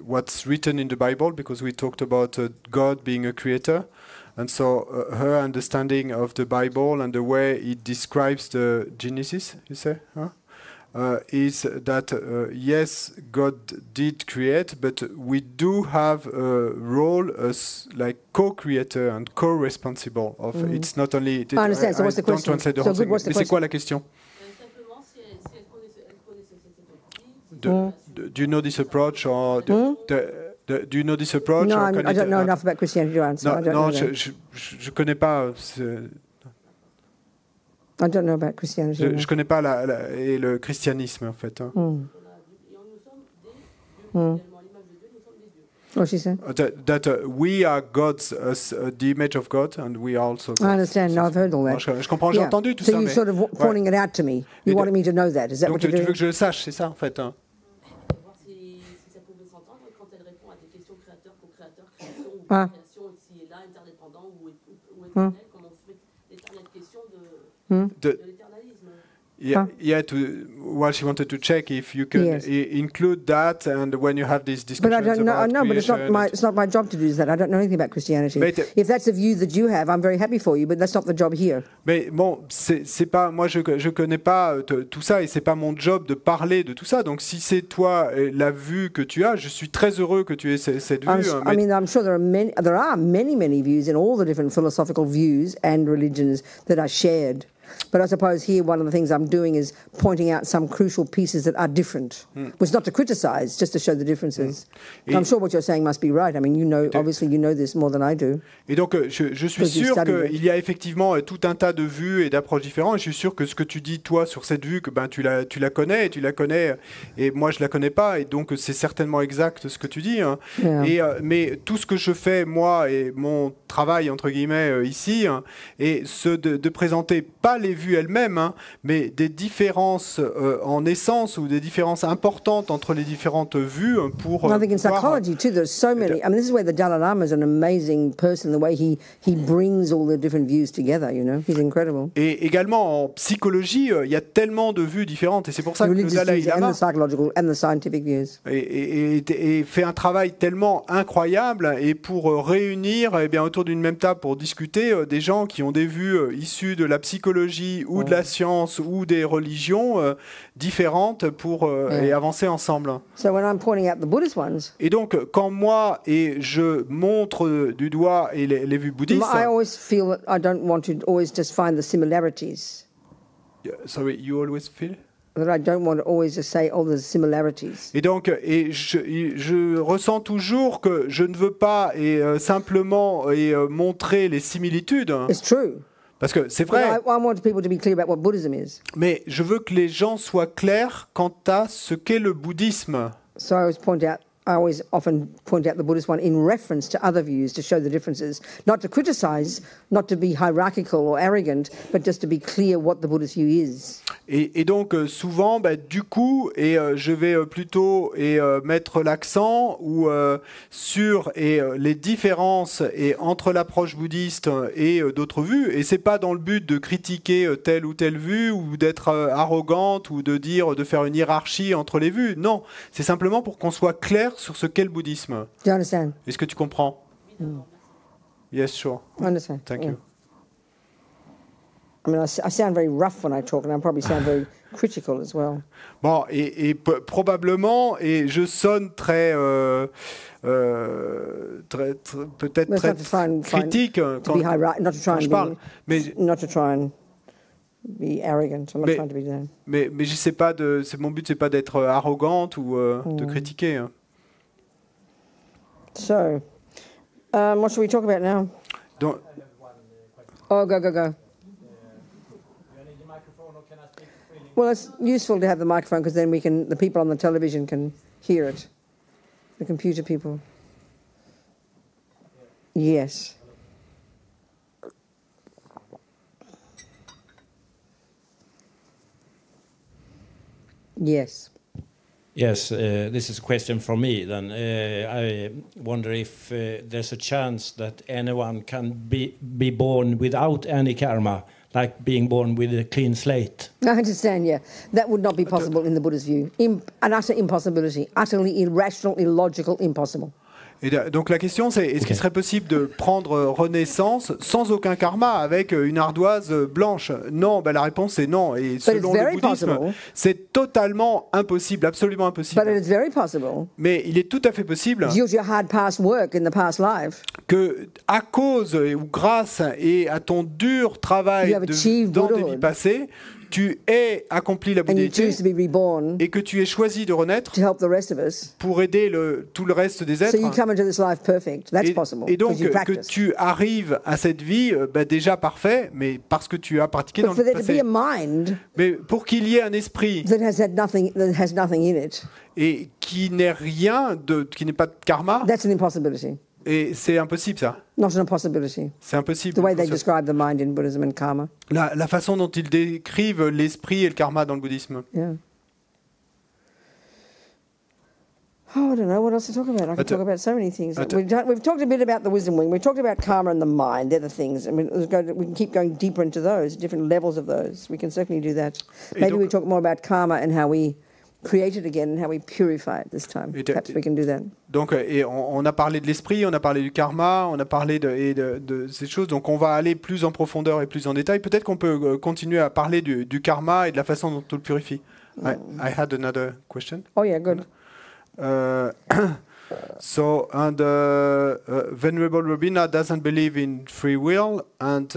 what's written in the Bible, because we talked about God being a creator, and so her understanding of the Bible and the way it describes the Genesis, you say, huh? Is that yes, God did create, but we do have a role as like co-creator and co-responsible of. It's not only. I understand. So what's the question? So good, what's the question? C'est quoi la question? Do you know this approach, or do you know this approach? No, I don't know enough about Christianity to answer. Non, je connais pas. I don't know about Christianity. Je connais pas et le christianisme en fait. Hein. What she said? That we are God's, the image of God, and we are also. I understand. No, I've heard all that. Je comprends, j'ai entendu tout so ça. So you're sort of pointing it out to me. You wanted me to know that. Is that donc what you're tu doing? veux que je le sache, c'est ça en fait. Hein. Si ça pouvait s'entendre quand elle répond à des questions créateur, co-créateur, création, ou création, ici et là, interdépendant ou éternel, comme on fait l'éternelle question de l'éternalisme. Yeah, well, she wanted to check if you can include that, and when you have these discussions. But I don't know. I know, but it's not my job to do that. I don't know anything about Christianity. If that's the view that you have, I'm very happy for you, but that's not the job here. Mais bon, c'est pas moi, je connais pas tout ça, et c'est pas mon job de parler de tout ça. Donc si c'est toi la vue que tu as, je suis très heureux que tu aies cette vue. I mean, I'm sure there are many views in all the different philosophical views and religions that are shared. But I suppose here one of the things I'm doing is pointing out some crucial pieces that are different, which is not to criticize, just to show the differences. I'm sure what you're saying must be right. I mean, obviously you know this more than I do. Et donc, je suis sûr qu'il y a effectivement tout un tas de vues et d'approches différentes. Et je suis sûr que ce que tu dis, toi, sur cette vue, que tu la connais, et moi je la connais pas, et donc c'est certainement exact ce que tu dis. Hein. Yeah. Mais tout ce que je fais, moi, et mon travail, entre guillemets, ici, hein, est de présenter pas les vues elles-mêmes, hein, mais des différences en essence, ou des différences importantes entre les différentes vues pour. I think in psychology too, there's so many. I mean, this is where the Dalai Lama is an amazing person. The way he brings all the different views together, he's incredible. Et également en psychologie, il y a tellement de vues différentes, et c'est pour ça que le Dalai Lama and the psychological and the scientific views. Et fait un travail tellement incroyable, et pour réunir, autour d'une même table pour discuter des gens qui ont des vues issues de la psychologie ou de la science ou des religions différentes pour et avancer ensemble. So when I'm pointing out the Buddhist ones, et donc quand moi je montre du doigt et les vues bouddhistes, I always feel that I don't want to always just find the similarities. Sorry, you always feel? That I don't want to always just say, oh, there's similarities. Et donc, je ressens toujours que je ne veux pas simplement montrer les similitudes. It's true. Parce que c'est vrai. I want people to be clear about what Buddhism is. Mais je veux que les gens soient clairs quant à ce qu'est le bouddhisme. So I always often point out the Buddhist one in reference to other views to show the differences, not to criticize, not to be hierarchical or arrogant, but just to be clear what the Buddhist view is. Et donc souvent, du coup, je vais plutôt mettre l'accent sur les différences entre l'approche bouddhiste et d'autres vues. Et c'est pas dans le but de critiquer telle ou telle vue, ou d'être arrogante, ou de faire une hiérarchie entre les vues. Non, c'est simplement pour qu'on soit clair sur ce qu'est le bouddhisme. Do you understand? Est-ce que tu comprends? Yes, sure. I understand. Thank you. I mean, I sound very rough when I talk, and I probably sound very critical as well. Bon, et probablement, et je sonne très peut-être très critique quand je parle, mais not to try and be arrogant. I'm not trying to be that. Mais je sais pas mon but, c'est pas d'être arrogante ou de critiquer. Hein. So, what should we talk about now? Donc, go. Well, it's useful to have the microphone because then the people on the television can hear it. The computer people. Yes. Yes. Yes, this is a question from me then. I wonder if there's a chance that anyone can be born without any karma, like being born with a clean slate. I understand, yeah. That would not be possible in the Buddha's view. An utter impossibility, utterly irrational, illogical, impossible. Et donc la question c'est, est-ce qu'il serait possible de prendre renaissance sans aucun karma, avec une ardoise blanche? Non, la réponse est non. Et selon le bouddhisme, c'est totalement impossible, absolument impossible. But it's very possible. Mais il est tout à fait possible que, à cause ou grâce et à ton dur travail dans des vies passées, tu aies accompli la bouddhité et que tu aies choisi de renaître pour aider tout le reste des êtres. Et donc que tu arrives à cette vie déjà parfait, mais parce que tu as pratiqué dans le passé. Mais pour qu'il y ait un esprit et qui n'ait rien, qui n'ait pas de karma, et c'est impossible ça. Not an impossibility. C'est impossible. The way they describe the mind in Buddhism and karma. La façon dont ils décrivent l'esprit et le karma dans le bouddhisme. Yeah. Oh, I don't know what else to talk about. I could talk about so many things. We've talked a bit about the wisdom wing. We've talked about karma and the mind. They're the things. I mean, we can keep going deeper into those, different levels of those. We can certainly do that. Maybe we talk more about karma and how we create it again and how we purify it this time. Perhaps we can do that. Donc, et on a parlé de l'esprit, on a parlé du karma, on a parlé de ces choses. Donc, on va aller plus en profondeur et plus en détail. Peut-être qu'on peut continuer à parler du karma et de la façon dont on le purifie. I had another question. Oh yeah, good. So, and Venerable Robina doesn't believe in free will, and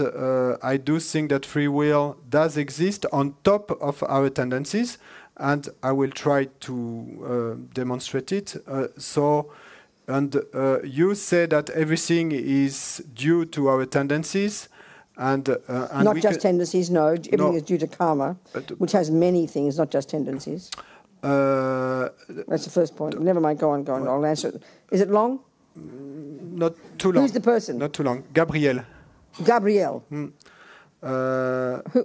I do think that free will does exist on top of our tendencies. And I will try to demonstrate it. You say that everything is due to our tendencies, and not just tendencies. No, everything is due to karma, which has many things, not just tendencies. That's the first point. Never mind. Go on. I'll answer it. Is it long? Not too long. Who's the person? Not too long. Gabriel.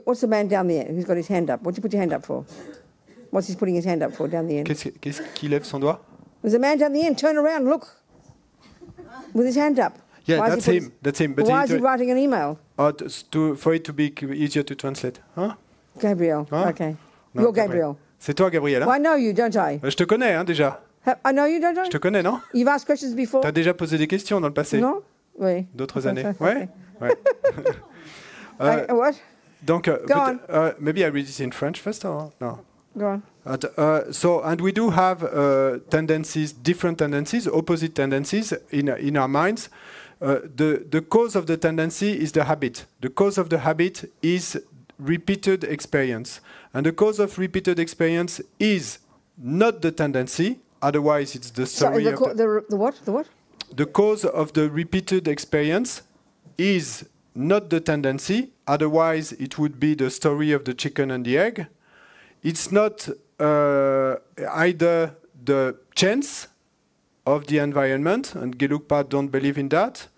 What's the man down there who's got his hand up? What'd you put your hand up for? What's he putting his hand up for down the end? Qu'est-ce qu'il lève son doigt? There's a man down the end. Turn around, look. With his hand up. Yeah, that's him. That's him. But why is he writing an email? For it to be easier to translate. Huh? Gabriel. Huh? Okay. No, You're Gabriel. C'est toi, Gabriel. Hein? Well, I know you, don't I? Je te connais, hein, déjà. I know you, don't I? Je te connais, non? You've asked questions before? T'as déjà posé des questions dans le passé? Non? Oui. D'autres années? Ouais? Ouais. What? Donc, Go on. Maybe I read it in French first, or no? Go on. And we do have tendencies, different tendencies, opposite tendencies in our minds. The cause of the tendency is the habit. The cause of the habit is repeated experience. And the cause of repeated experience is not the tendency, otherwise it's the story of the what? The what? The cause of the repeated experience is not the tendency, otherwise it would be the story of the chicken and the egg. It's not either the chance of the environment, and Gelugpa don't believe in that.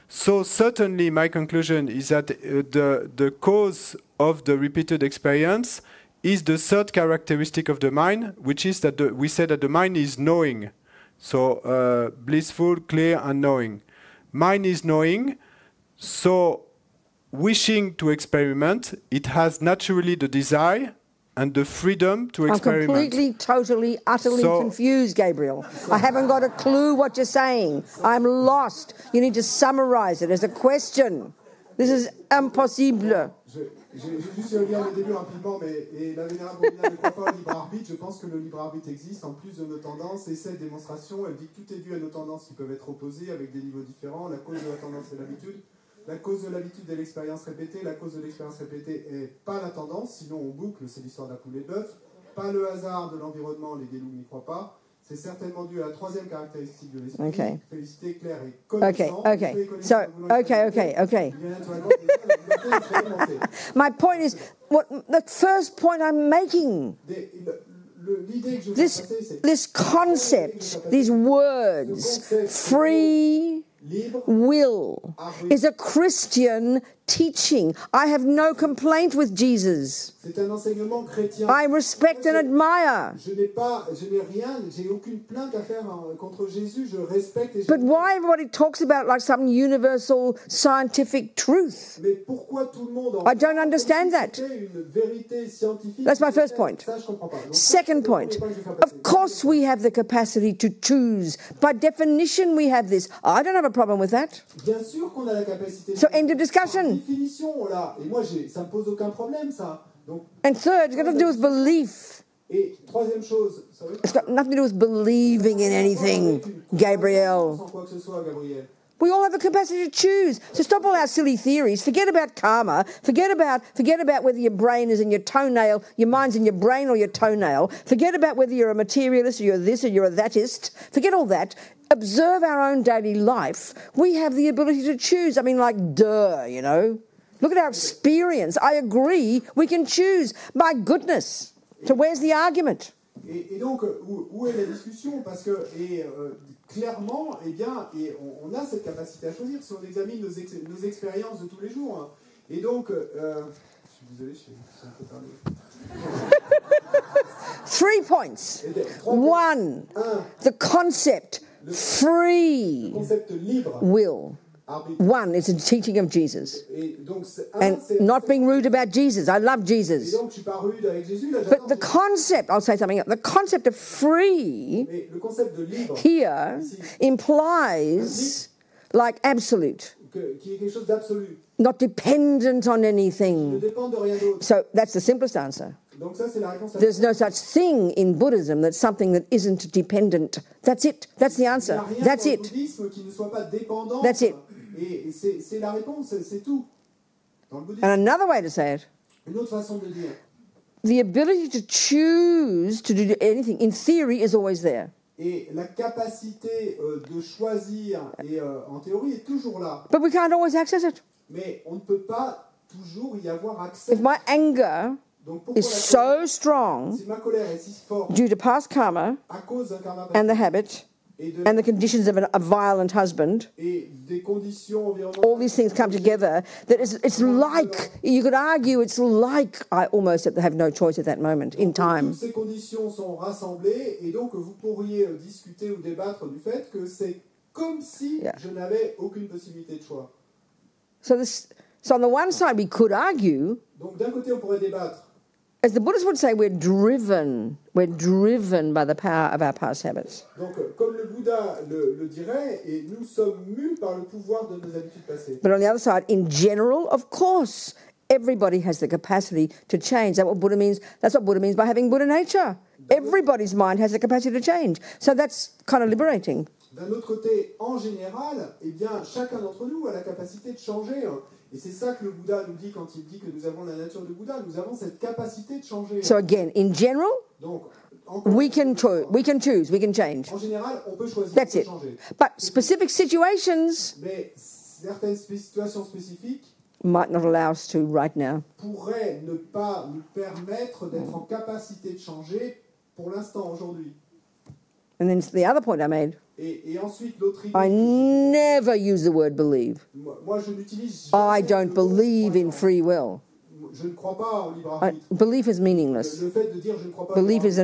So certainly my conclusion is that the cause of the repeated experience is the third characteristic of the mind, which is that we say that the mind is knowing. So blissful, clear, and knowing. Mind is knowing, so wishing to experiment, it has naturally the desire and the freedom to experiment. I'm completely, totally, utterly confused, Gabriel. I haven't got a clue what you're saying. I'm lost. You need to summarize it as a question. This is impossible. J'ai juste lire le début rapidement, et la Vénérable Robina ne croit pas au libre arbitre. Je pense que le libre arbitre existe en plus de nos tendances, et cette démonstration, elle dit que tout est dû à nos tendances qui peuvent être opposées avec des niveaux différents. La cause de la tendance est l'habitude. La cause de l'habitude est l'expérience répétée. La cause de l'expérience répétée est pas la tendance, sinon on boucle, c'est l'histoire de la poule et de l'œuf. Pas le hasard de l'environnement, les guéloups n'y croient pas. C'est certainement dû à la troisième caractéristique de l'esprit. Okay. Félicité, claire et connaissant. Okay. My point is, what the first point I'm making. This concept, these words, free will, is a Christian teaching. I have no complaint with Jesus. C'est un enseignement chrétien. I respect and admire. Je n'ai rien, j'ai aucune plainte à faire contre Jésus. Je respecte et But why everybody talks about like some universal scientific truth? Mais pourquoi tout le monde I don't understand that. Une vérité scientifique? That's my first point. Ça, je comprends pas. Donc, second point, of course we have the capacity to choose. By definition we have this. I don't have a problem with that. Bien sûr qu'on a la capacité. So end of discussion. Par définition, là. Et moi, ça me pose aucun problème, ça. Donc, and third, it's got to do with belief. Et troisième chose, it's got nothing to do with believing in anything, Gabriel. We all have the capacity to choose. So stop all our silly theories. Forget about karma. Forget about whether your brain is in your toenail, your mind's in your brain or your toenail. Forget about whether you're a materialist or you're this or you're a thatist. Forget all that. Observe our own daily life. We have the ability to choose. I mean, like, duh, you know. Look at our experience. I agree, we can choose. My goodness. So where's the argument? Et donc, où est la discussion? Parce que, clairement, eh bien, on a cette capacité à choisir si on examine nos expériences de tous les jours. Hein. Et donc, je suis désolé, je suis un peu tardé. 3 points. One, the concept free will. One, it's a teaching of Jesus. And not being rude about Jesus. I love Jesus. But the concept, I'll say something else, the concept of free here implies like absolute. Not dependent on anything. So that's the simplest answer. There's no such thing in Buddhism that's something that isn't dependent. That's it. That's the answer. That's it. That's it. And another way to say it, the ability to choose to do anything, in theory, is always there. Et la capacité de choisir, en théorie, est toujours là. But we can't always access it. Mais on ne peut pas toujours y avoir accès. If my anger is so strong due to past karma and the habit and the conditions of a violent husband, all these things come together, that it's like, you could argue, it's like I almost have no choice at that moment in time. Toutes ces conditions sont rassemblées et donc vous pourriez discuter ou débattre du fait que c'est comme si je n'avais aucune possibilité de choix. So on the one side we could argue, donc d'un côté on pourrait débattre, as the Buddhists would say, we're driven by the power of our past habits. Donc, comme le Bouddha le dirait, et nous sommes mus par le pouvoir de nos habitudes passées. But on the other side, in general, of course, everybody has the capacity to change. That's what Buddha means. That's what Buddha means by having Buddha nature. Everybody's mind has the capacity to change. So that's kind of liberating. D'un autre côté, en général, eh bien, chacun d'entre nous a la capacité de changer. Et c'est ça que le Bouddha nous dit quand il dit que nous avons la nature de Bouddha. Nous avons cette capacité de changer. So again, in general, donc, we can choose, we can change. En général, on peut choisir, That's on peut it. changer. But specific situations, mais certaines situations spécifiques might not allow us to right now. Pourraient ne pas nous permettre d'être en capacité de changer pour l'instant, aujourd'hui. And then the other point I made. Et ensuite, l'autre idée. I never use the word believe. Moi, je n'utilise I don't believe in free will. Je ne crois pas au libre arbitre. Belief is meaningless. Le fait de dire je ne crois pas. Belief is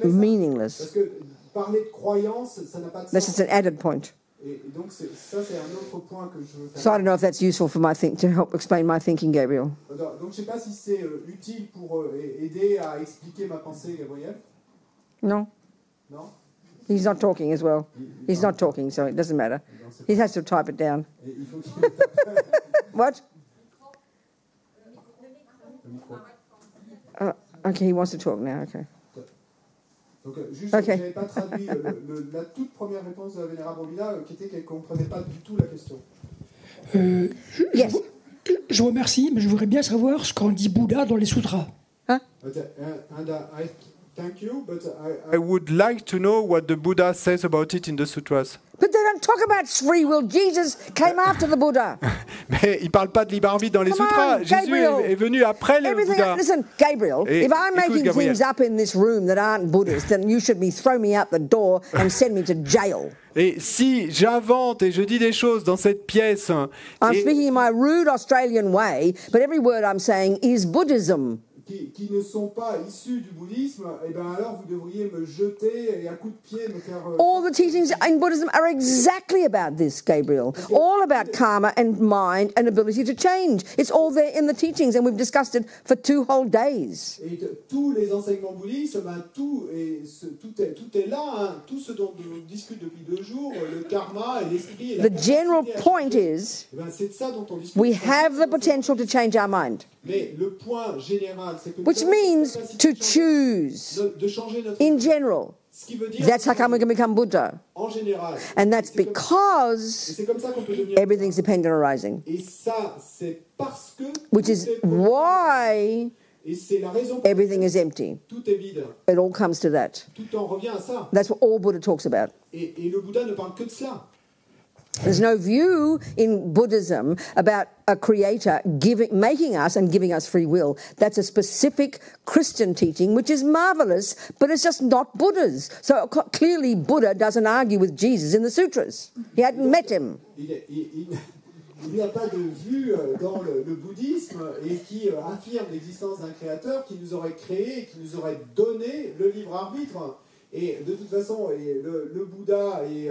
meaningless. Parce que parler de croyance, ça n'a pas de sens. That's just an added point. Et donc ça, c'est un autre point que je veux faire. So I don't know if that's useful for to help explain my thinking, Gabriel. Donc je ne sais pas si c'est utile pour aider à expliquer ma pensée, Gabriel. No. Non. He's not talking as well. He's not talking, so it doesn't matter. He has to type it down. What? Okay, he wants to talk now. Okay. Donc, juste, je n'avais pas traduit la toute première réponse de la Vénérable Robina, qui était qu'elle ne comprenait pas du tout la question. Yes. Je vous remercie, mais je voudrais bien savoir ce qu'on dit Bouddha dans les sutras. Huh? Thank you, but I would like to know what the Buddha says about it in the sutras. But they don't talk about free will. Jesus came after the Buddha. Mais il parle pas de libre arbitre dans les sutras. On, Jésus est venu après le Bouddha. Listen, Gabriel, Et, if I'm making Gabriel. things up in this room that aren't Buddhist, then you should throw me out the door and send me to jail. Et si j'invente et je dis des choses dans cette pièce, I'm speaking in my rude Australian way, but every word I'm saying is Buddhism. Qui ne sont pas issus du bouddhisme, eh ben alors vous devriez me jeter et à coup de pied me faire... All the teachings in Buddhism are exactly about this, Gabriel. All about karma and mind and ability to change. It's all there in the teachings, and we've discussed it for 2 whole days. Et tous les enseignements bouddhistes, ben tout est là, hein. Tout ce dont on discute depuis 2 jours, le karma et l'esprit... The general point is, eh ben c'est de ça dont on discute. we have the potential to change our mind. Mais le point général, c'est que Which means to choose de changer notre in general. Ce qui veut dire That's how come we can become Buddha. En général. And that's because everything's dependent on arising. Et ça, c'est parce que which is why et c'est la raison everything is empty. Tout est vide. It all comes to that. Tout en revient à ça. That's what all Buddha talks about. Et le Bouddha ne parle que de cela. There's no view in Buddhism about a creator making us and giving us free will. That's a specific Christian teaching, which is marvelous, but it's just not Buddha's. So clearly Buddha doesn't argue with Jesus in the sutras. He hadn't met him. Il n'y a pas de vue dans le bouddhisme et qui affirme l'existence d'un créateur qui nous aurait créé, qui nous aurait donné le libre arbitre. Et de toute façon, le Bouddha et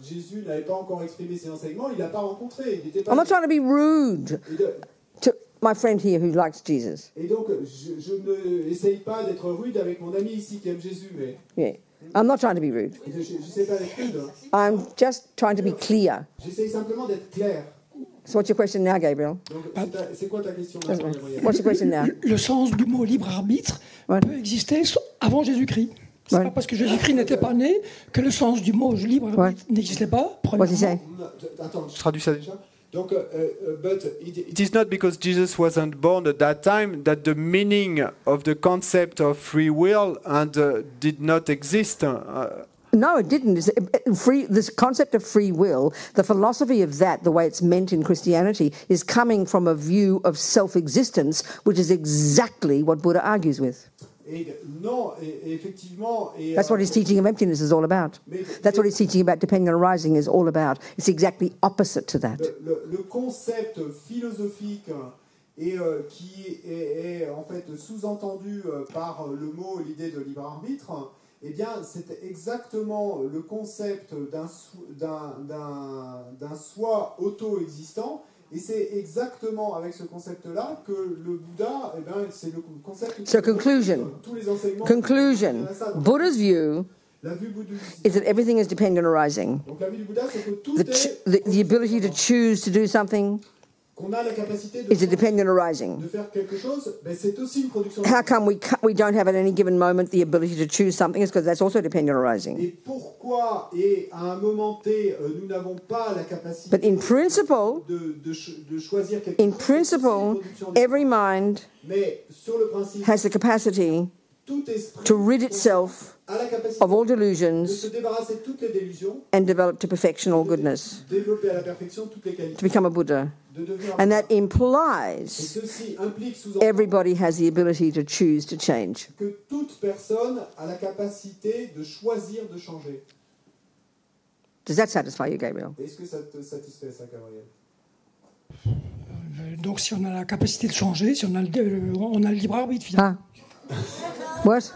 Jésus n'avaient pas encore exprimé ses enseignements, il l'a pas rencontré. Il était pas I'm not trying to be rude to my friend here who likes Jesus. Et donc, je ne essaye pas d'être rude avec mon ami ici qui aime Jésus, mais... Yeah. I'm not trying to be rude. Je n'essaie pas d'être rude. I'm just trying to be clear. J'essaye simplement d'être clair. So what's your question now, Gabriel? Donc, c'est quoi ta question? What's your question now? Le sens du mot libre arbitre peut exister avant Jésus-Christ. C'est pas parce que Jésus-Christ n'était pas né que le sens du mot libre arbitre n'existait pas. Attends, je traduis ça déjà. Donc, but it is not because Jesus wasn't born at that time that the meaning of the concept of free will did not exist. No, it didn't. This concept of free will, the philosophy of that, the way it's meant in Christianity, is coming from a view of self-existence, which is exactly what Buddha argues with. That's what his teaching of emptiness is all about. That's what his teaching about depending on arising is all about. It's exactly opposite to that. Le concept philosophique et qui est en fait sous-entendu par le mot, l'idée de libre arbitre, eh bien, c'est exactement le concept d'un soi auto-existant. Et c'est exactement avec ce concept-là que le Bouddha, eh ben, c'est le concept... So conclusion. Tous les enseignements... Conclusion. Buddha's view la vue bouddhiste is that everything is dependent on arising. Donc la vue du Bouddha, c'est que tout the ability to choose to do something qu'on a la capacité is a dependent arising. De faire quelque chose, ben c'est aussi une production. How come we don't have at any given moment the ability to choose something? It's because that's also dependent arising. Et pourquoi, et à un moment T, nous n'avons pas la capacité But in principle, de choisir quelque chose. In principle, every mind Mais sur le principe, has the capacity tout esprit to rid itself a la capacité of all de delusions se débarrasser de toutes les délusions, and develop to perfection all goodness, développer à la perfection toutes les to qualités, become a Buddha. de devenir And that et implies ceci implique everybody has the ability to choose to change. que toute personne a la capacité de choisir de changer. Does that satisfy you, Gabriel? Est-ce que ça te satisfait, ça, Gabriel? Donc si on a la capacité de changer, si on a le libre arbitre finalement. What?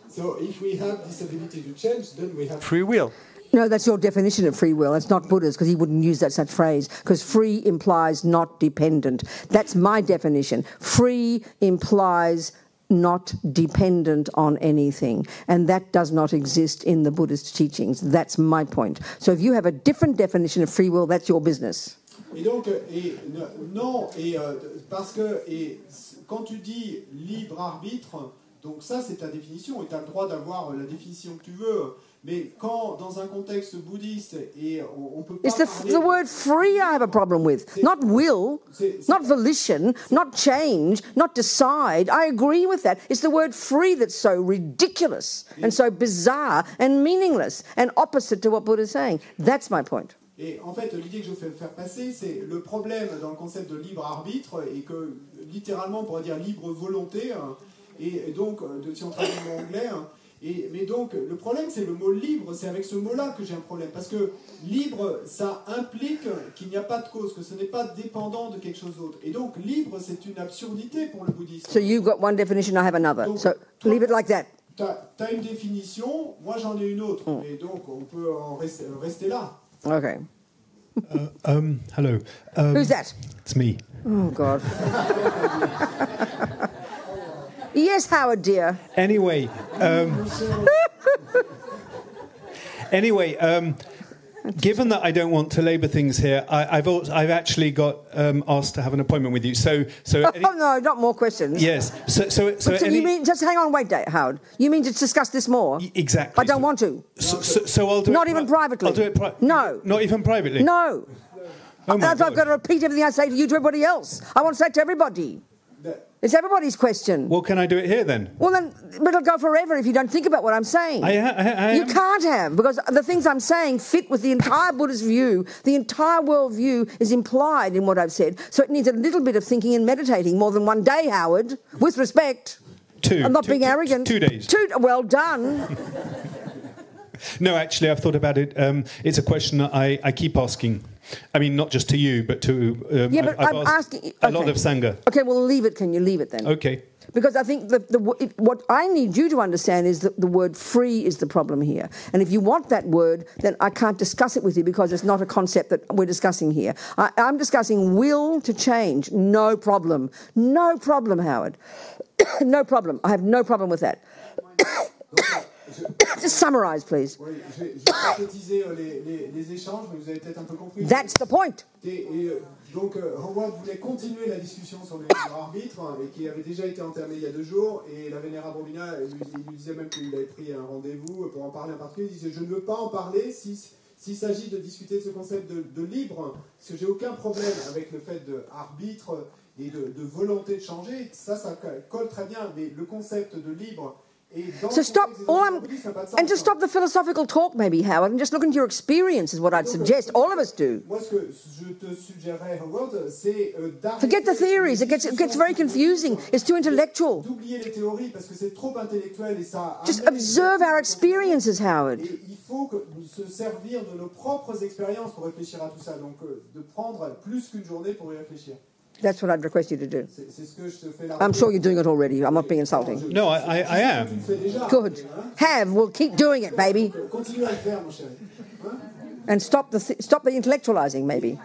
So if we have this ability to change, then we have free will. No, that's your definition of free will. It's not Buddha's, because he wouldn't use that such phrase, because free implies not dependent. That's my definition. Free implies not dependent on anything, and that does not exist in the Buddhist teachings. That's my point. So if you have a different definition of free will, that's your business. Et donc, non, parce que quand tu dis libre arbitre, donc ça c'est ta définition, et tu as le droit d'avoir la définition que tu veux. Mais quand, dans un contexte bouddhiste, et on peut pas It's the word free I have a problem with. Not will, not volition, not change, not decide. I agree with that. It's the word free that's so ridiculous and so bizarre and meaningless and opposite to what Buddha is saying. That's my point. Et en fait, l'idée que je veux faire passer, c'est le problème dans le concept de libre arbitre, et que littéralement on pourrait dire libre volonté, et donc, si on traduit en anglais, mais donc, le problème, c'est le mot libre, c'est avec ce mot-là que j'ai un problème. Parce que libre, ça implique qu'il n'y a pas de cause, que ce n'est pas dépendant de quelque chose d'autre. Et donc, libre, c'est une absurdité pour le bouddhisme. So you've got one definition, I have another. Donc, so leave it like that. Tu as une définition, moi j'en ai une autre. Et donc, on peut en rester là. Okay. Hello. Who's that? It's me. Oh, God. Yes, Howard, dear. Anyway, given that I don't want to labour things here, I've actually got asked to have an appointment with you. So no, not more questions. Yes. So you mean just hang on, wait, Howard. You mean to discuss this more? Exactly. I don't want to. So I'll do not it. Even privately. I'll do it. No. Not even privately. No. Oh I've got to repeat everything I say to you to everybody else. I want to say it to everybody. It's everybody's question. Well, can I do it here then? Well, then, but it'll go forever if you don't think about what I'm saying. You can't have, because the things I'm saying fit with the entire Buddhist view. The entire world view is implied in what I've said. So it needs a little bit of thinking and meditating more than one day, Howard, with respect. I'm not being arrogant. 2 days. Well done. No, actually, I've thought about it. It's a question that I keep asking. I mean, not just to you, but to I'm asking a lot of Sangha. Okay, well, leave it. Can you leave it then? Okay. Because I think what I need you to understand is that the word free is the problem here. And if you want that word, then I can't discuss it with you because it's not a concept that we're discussing here. I'm discussing will to change. No problem. No problem, Howard. No problem. I have no problem with that. Just summarize, please. Oui, je vais synthétiser les échanges, mais vous avez peut-être un peu compris. That's the point. Donc, Howard voulait continuer la discussion sur le libre arbitre, et qui avait déjà été entamée il y a 2 jours, et la Vénérable Robina lui disait même qu'il avait pris un rendez-vous pour en parler en particulier. Il disait, je ne veux pas en parler s'il s'agit de discuter de ce concept de libre, parce que j'ai aucun problème avec le fait d'arbitre et de volonté de changer. Ça colle très bien, mais le concept de libre... So stop and just stop the philosophical talk, maybe, Howard, and just look into your experience is what I'd suggest. All of us do. Moi, ce que je te suggérerais, Howard, c'est forget the theories. It gets very confusing. It's too intellectual. D'oublier les théories parce que c'est trop intellectuel et ça. Just observe our experiences, Howard. Et il faut se servir de nos propres expériences pour réfléchir à tout ça. Donc, de prendre plus qu'une journée pour y réfléchir. That's what I'd request you to do. C'est ce que je te fais là. I'm sure you're doing it already. I'm not being insulting. No, I am. Good. We'll keep doing it, baby. Continue à le faire, mon chéri. And stop the intellectualizing, maybe.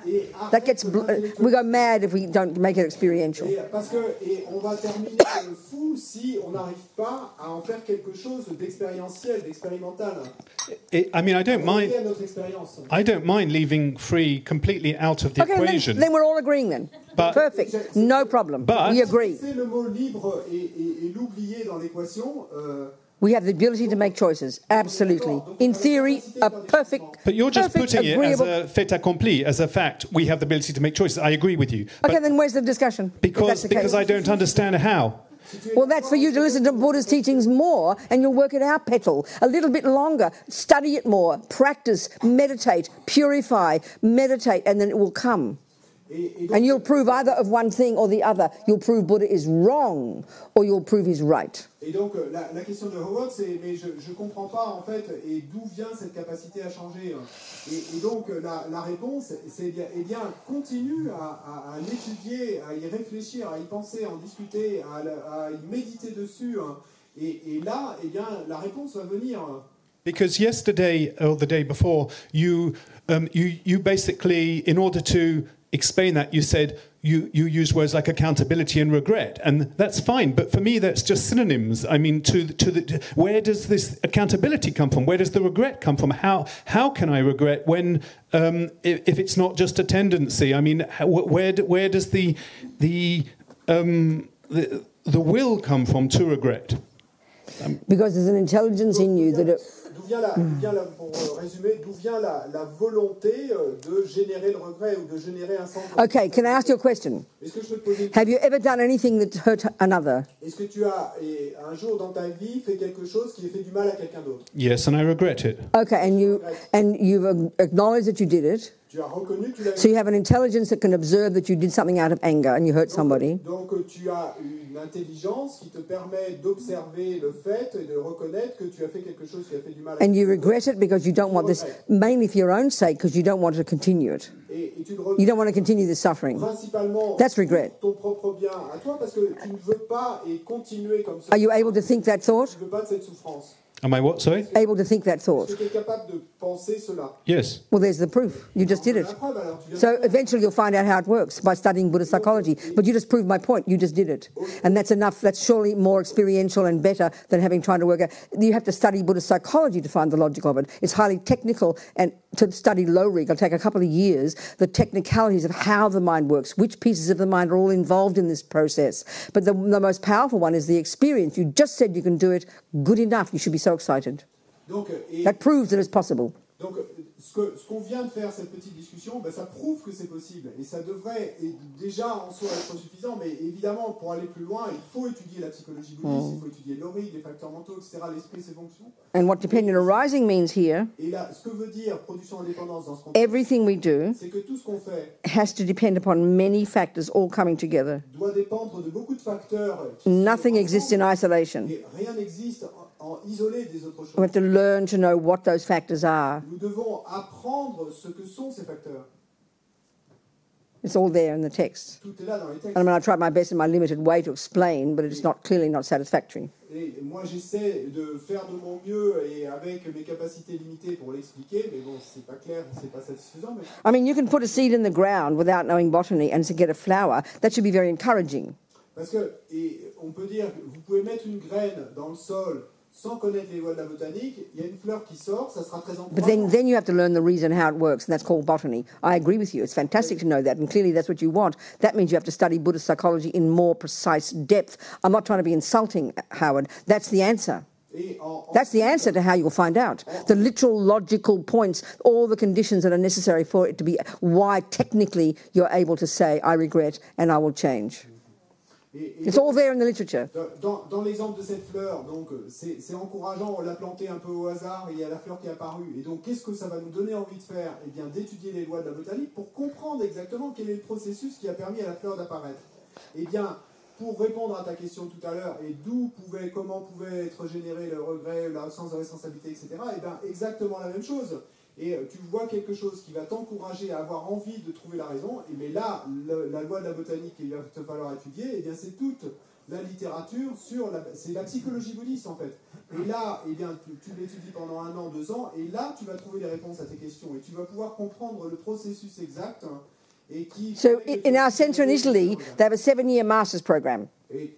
That gets we go mad if we don't make it experiential. Parce que on va terminer fou si on n'arrive pas à en faire quelque chose d'expérientiel, d'expérimental. I mean, I don't mind leaving free completely out of the equation. Then we're all agreeing then. But, perfect, no problem. We agree. Si le mot libre et l'oublier dans l'équation. We have the ability to make choices, absolutely. In theory, a perfect. But you're just putting it as a fait accompli, as a fact. We have the ability to make choices. I agree with you. Okay, then where's the discussion? Because I don't understand how. Well, that's for you to listen to Buddha's teachings more, and you'll work it out, Petal. A little bit longer. Study it more. Practice. Meditate. Purify. Meditate, and then it will come. And you'll prove either of one thing or the other. You'll prove Buddha is wrong, or you'll prove he's right. Et donc, la question de Howard, c'est, mais je ne comprends pas, en fait, et d'où vient cette capacité à changer. Et donc, la réponse, c'est, eh bien, continue à l'étudier, à y réfléchir, à y penser, à en discuter, à y méditer dessus. Et là, eh bien, la réponse va venir. Because yesterday, or the day before, you basically, in order to explain that, you said you use words like accountability and regret, and that's fine. But for me, that's just synonyms. I mean, where does this accountability come from? Where does the regret come from? How can I regret when if it's not just a tendency? I mean, where does the the will come from to regret? Because there's an intelligence in you that... Pour résumer, d'où vient la volonté de générer le regret ou de générer un sentiment? Okay, can I ask you a question? Est-ce que je peux te poser une Have you ever done anything that hurt another? Est-ce que tu as, un jour dans ta vie, fait quelque chose qui ait fait du mal à quelqu'un d'autre? Yes, and I regret it. Okay, and you've acknowledged that you did it. Tu as reconnu que tu l'as So you have an intelligence that can observe that you did something out of anger and you hurt somebody. Donc tu as une intelligence qui te permet d'observer le fait et de reconnaître que tu as fait quelque chose qui a fait du mal à And you quelqu'un regret it because you don't want this, mainly for your own sake, because you don't want to continue it. et tu le You don't want to continue this suffering. principalement That's regret. pour ton propre bien à toi parce que tu ne veux pas et continuer comme ça. Are you able to think that thought? Tu ne veux pas de cette souffrance. Am I what, sorry? Able to think that thought? Est-ce que tu es capable de penser cela? Yes. Well, there's the proof. You just did it. La preuve, alors, tu viens So de faire. eventually you'll find out how it works by studying Buddhist psychology. But you just proved my point. You just did it. And that's enough. That's surely more experiential and better than having trying to work out. You have to study Buddhist psychology to find the logic of it. It's highly technical, and to study low rig, it'll take a couple of years, the technicalities of how the mind works, which pieces of the mind are all involved in this process. But the most powerful one is the experience. You just said you can do it. Good enough. You should be so excited. Donc, That proves that it's possible. Donc, ce qu'on vient de faire, cette petite discussion, ben, ça prouve que c'est possible. Et ça devrait déjà en soi être suffisant. Mais évidemment, pour aller plus loin, il faut étudier la psychologie bouddhiste, il faut étudier l'ori, les facteurs mentaux, etc., l'esprit, ses fonctions. And what dependent arising means here, Et là, ce que veut dire production indépendance dans ce contexte, everything we do c'est que tout ce qu'on fait has to depend upon many factors all coming together. doit dépendre de beaucoup de facteurs. Qui Nothing sont exists in ensemble, isolation. et rien n'existe en isolé des autres choses. We have to learn to know what those factors are. Nous devons apprendre ce que sont ces facteurs. It's all there in the text. Tout est là dans les textes. And I mean, I tried my best in my limited way to explain, but it's clearly not satisfactory. Et moi, j'essaie de faire de mon mieux et avec mes capacités limitées pour l'expliquer, mais bon, c'est pas clair, c'est pas satisfaisant. Mais... I mean, you can put a seed in the ground without knowing botany and to get a flower. That should be very encouraging. Parce que, on peut dire, vous pouvez mettre une graine dans le sol sans connaître les lois de la botanique, il y a une fleur qui sort, ça sera très But encourageant. then you have to learn the reason how it works, and that's called botany. I agree with you. It's fantastic to know that, and clearly that's what you want. That means you have to study Buddhist psychology in more precise depth. I'm not trying to be insulting, Howard. That's the answer. That's the answer to how you'll find out. The literal, logical points, all the conditions that are necessary for it to be, why technically you're able to say, I regret and I will change. It's all there in the literature. Dans l'exemple de cette fleur, donc c'est encourageant, on l'a plantée un peu au hasard et il y a la fleur qui est apparue. Et donc qu'est-ce que ça va nous donner envie de faire? Eh bien d'étudier les lois de la botanique pour comprendre exactement quel est le processus qui a permis à la fleur d'apparaître. Eh bien, pour répondre à ta question tout à l'heure, et comment pouvait être généré le regret, l'absence de responsabilité, etc., eh bien exactement la même chose. Et tu vois quelque chose qui va t'encourager à avoir envie de trouver la raison, et mais là, la loi de la botanique qu'il va te falloir étudier, eh bien c'est toute la littérature c'est la psychologie bouddhiste en fait. Et là, eh bien, tu l'étudies pendant 1 an, 2 ans, et là tu vas trouver les réponses à tes questions, et tu vas pouvoir comprendre le processus exact. Et qui So in our centre in Italy, they have a 7-year master's program. Et,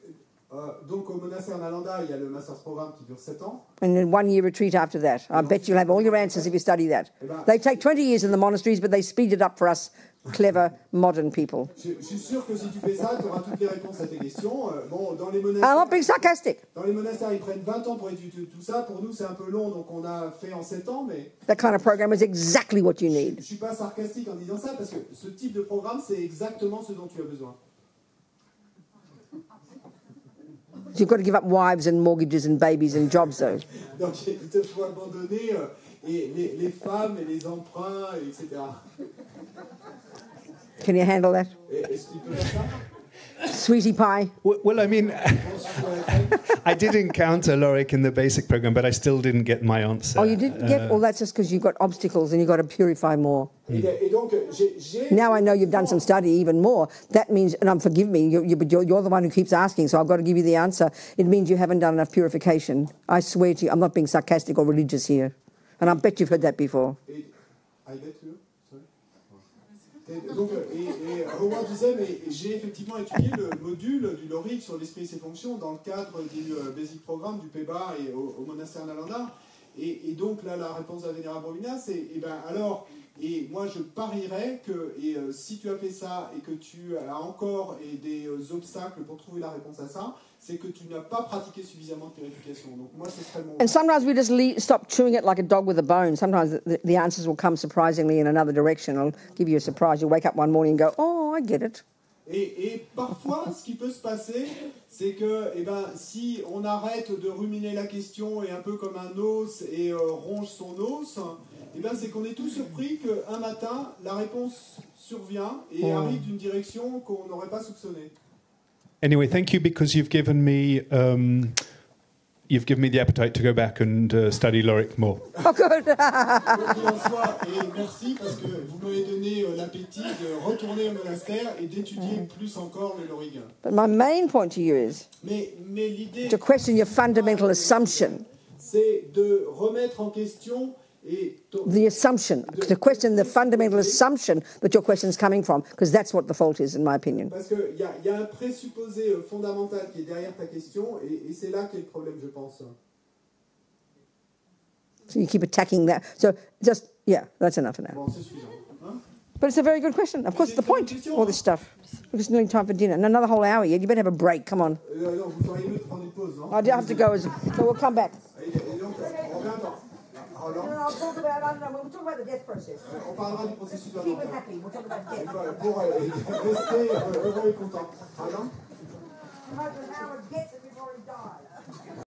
donc au monastère Nalanda, il y a le master's programme qui dure 7 ans. And then 1-year retreat after that. I bet you'll have all your answers if you study that. They take 20 years in the monasteries, but they speed it up for us clever, modern people. Je suis sûr que si tu fais ça, tu auras toutes les réponses à tes questions. Dans les monastères, I'm not being sarcastic. Dans les monastères, ils prennent 20 ans pour étudier tout ça. Pour nous, c'est un peu long, donc on a fait en 7 ans, mais... That kind of program is exactly what you Je need. ne suis pas sarcastique en disant ça, parce que ce type de programme, c'est exactement ce dont tu as besoin. You've got to give up wives and mortgages and babies and jobs, though. Donc il te faut abandonner les femmes et les emprunts, etc. Can you handle that? Est-ce que tu peux faire ça? Sweetie pie. Well, I mean, I did encounter Lorik in the basic program, but I still didn't get my answer. Oh, you didn't get? Well, that's just because you've got obstacles and you've got to purify more. Et donc, Now I know you've done some study even more. That means, and forgive me, you're the one who keeps asking, so I've got to give you the answer. It means you haven't done enough purification. I swear to you, I'm not being sarcastic or religious here. And I bet you've heard that before. I bet you. Donc, Howard disait, mais j'ai effectivement étudié le module du Lorik sur l'esprit et ses fonctions dans le cadre du Basic Programme du PEBA et au monastère Nalanda. Et donc là, la réponse de la Venerable Robina, c'est, eh ben alors, et moi je parierais que si tu as fait ça et que tu as encore des obstacles pour trouver la réponse à ça, c'est que tu n'as pas pratiqué suffisamment de purification. Donc moi, ce serait mon... And sometimes we just stop chewing it like a dog with a bone. Sometimes the answers will come surprisingly in another direction. It'll give you a surprise. You'll wake up one morning and go, oh, I get it. Et parfois, ce qui peut se passer, c'est que si on arrête de ruminer la question et un peu comme un os et ronge son os, c'est qu'on est tout surpris qu'un matin, la réponse survient et arrive d'une direction qu'on n'aurait pas soupçonnée. Anyway, thank you because you've given me the appetite to go back and study Lorik more. Oh, good. Et merci parce que vous m'avez donné l'appétit de retourner au monastère et d'étudier plus encore le Lorik. But my main point to you is mais l'idée to question your fundamental assumption. C'est de remettre en question the assumption, to question the fundamental assumption that your question is coming from, because that's what the fault is, in my opinion. Parce qu'il y a un présupposé fondamental qui est derrière ta question, et c'est là qu'est le problème, je pense. So you keep attacking that. So just, yeah, that's enough for now. Bon, c'est suffisant. Hein? But it's a very good question. Of course, the point, all this stuff. It's nearly time for dinner. And another whole hour yet. You better have a break. Come on. Non, vous feriez mieux de prendre une pause, non? I have to go, so we'll come back. Et donc, on revient dans... No, I'll talk about, I don't know, we'll talk about the death process. On parlera du processus de la Keep mort. it happy, we'll talk about death. Pour rester heureux et content. Pardon? How to get